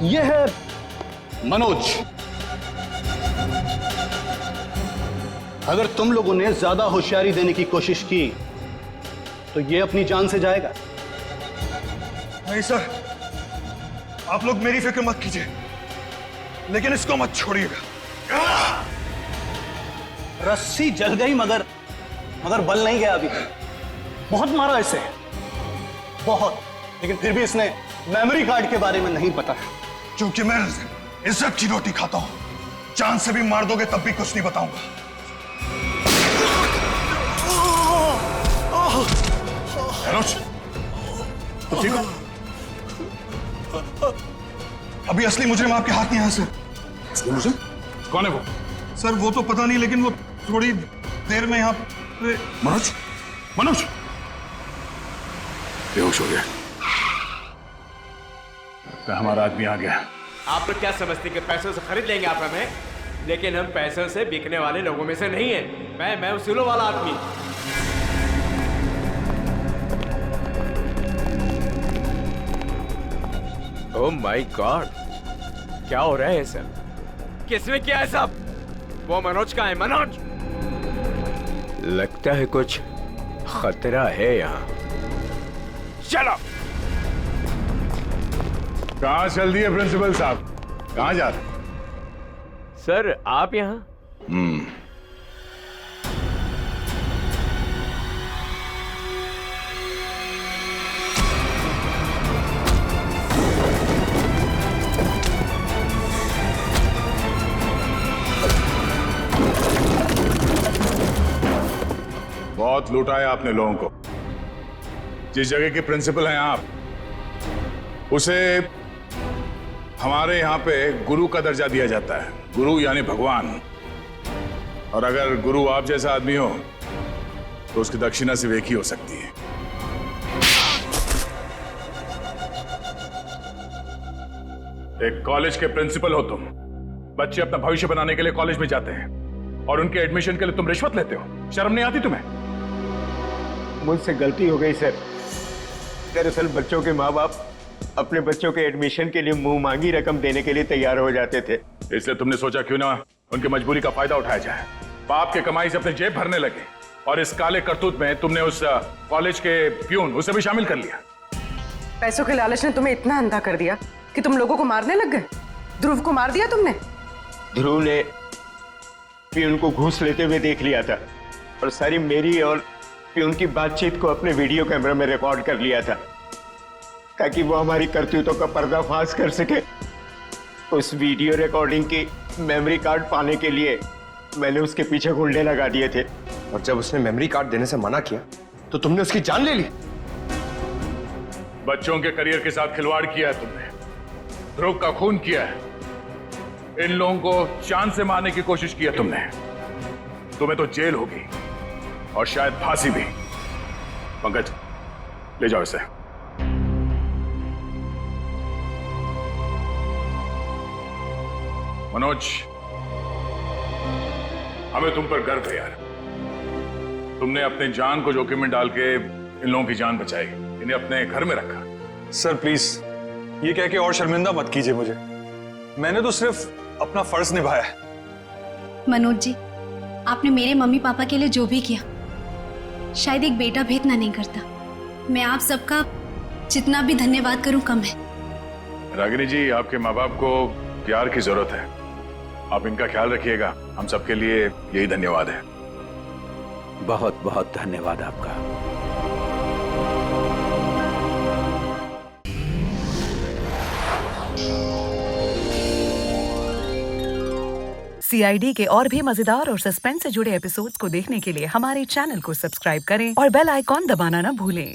ये है मनोज। अगर तुम लोगों ने ज्यादा होशियारी देने की कोशिश की तो ये अपनी जान से जाएगा। नहीं सर, आप लोग मेरी फिक्र मत कीजिए, लेकिन इसको मत छोड़िएगा। रस्सी जल गई मगर बल नहीं गया अभी। बहुत मारा इसे, बहुत, लेकिन फिर भी इसने मेमोरी कार्ड के बारे में नहीं पता। क्योंकि मैं इज्जत की रोटी खाता हूं, जान से भी मार दोगे तब भी कुछ नहीं बताऊंगा। मनोज, तो ठीक हो? अभी असली मुजरिम आपके हाथ में है सर। असली मुजरिम? कौन है वो? सर वो तो पता नहीं, लेकिन वो थोड़ी देर में यहाँ पे। मनोज बेहोश हो गया। तो हमारा आदमी आ गया। आप लोग क्या समझते कि पैसों से खरीद लेंगे आप हमें? लेकिन हम पैसों से बिकने वाले लोगों में से नहीं है। मैं उसूलों वाला आदमी। ओह माय गॉड, क्या हो रहा है सर? किसने किया है सब? वो मनोज का है। मनोज, लगता है कुछ खतरा है यहाँ। चलो। कहाँ चल दिए प्रिंसिपल साहब? कहाँ जा रहे? सर आप यहाँ? बहुत लूटा है आपने लोगों को। जिस जगह के प्रिंसिपल हैं आप, उसे हमारे यहाँ पे गुरु का दर्जा दिया जाता है। गुरु यानी भगवान। और अगर गुरु आप जैसा आदमी हो तो उसकी दक्षिणा सिर्फ एक ही हो सकती है। एक कॉलेज के प्रिंसिपल हो तुम। बच्चे अपना भविष्य बनाने के लिए कॉलेज में जाते हैं और उनके एडमिशन के लिए तुम रिश्वत लेते हो। शर्म नहीं आती तुम्हें? मुझसे गलती हो गई सर। दरअसल बच्चों के माँ बाप अपने बच्चों के एडमिशन के लिए मुंह मांगी रकम देने के लिए तैयार हो जाते थे। इसलिए तुमने सोचा क्यों ना उनकी मजबूरी का फायदा उठाया जाए। बाप के कमाई से अपने जेब भरने लगे और इस काले करतूत में तुमने उस कॉलेज के प्यून उसे भी शामिल कर लिया। पैसों के लालच ने तुम्हें इतना अंधा कर दिया कि तुम लोगों को मारने लग गए। ध्रुव को मार दिया तुमने। ध्रुव ने प्यून को घूस लेते हुए देख लिया था और सारी मेरी और प्यून की बातचीत को अपने वीडियो कैमरा में रिकॉर्ड कर लिया था ताकि वो हमारी करतूतों का पर्दाफाश कर सके। उस वीडियो रिकॉर्डिंग की मेमोरी कार्ड पाने के लिए मैंने उसके पीछे गुंडे लगा दिए थे। और जब उसने मेमोरी कार्ड देने से मना किया तो तुमने उसकी जान ले ली। बच्चों के करियर के साथ खिलवाड़ किया है तुमने। ध्रुव का खून किया है। इन लोगों को चांद से मारने की कोशिश की है तुमने। तुम्हें तो जेल होगी और शायद फांसी भी। पंकज, ले जाओ इसे। मनोज, हमें तुम पर गर्व है यार। तुमने अपने जान को जोखिम में डाल के इन लोगों की जान बचाई, इन्हें अपने घर में रखा। सर प्लीज ये कह के और शर्मिंदा मत कीजिए मुझे। मैंने तो सिर्फ अपना फर्ज निभाया है। मनोज जी, आपने मेरे मम्मी पापा के लिए जो भी किया, शायद एक बेटा भी इतना नहीं करता। मैं आप सबका जितना भी धन्यवाद करूं कम है। रागिनी जी, आपके माँ बाप को प्यार की जरूरत है। आप इनका ख्याल रखिएगा। हम सबके लिए यही धन्यवाद है। बहुत बहुत धन्यवाद आपका। CID के और भी मजेदार और सस्पेंस से जुड़े एपिसोड्स को देखने के लिए हमारे चैनल को सब्सक्राइब करें और बेल आइकॉन दबाना ना भूलें।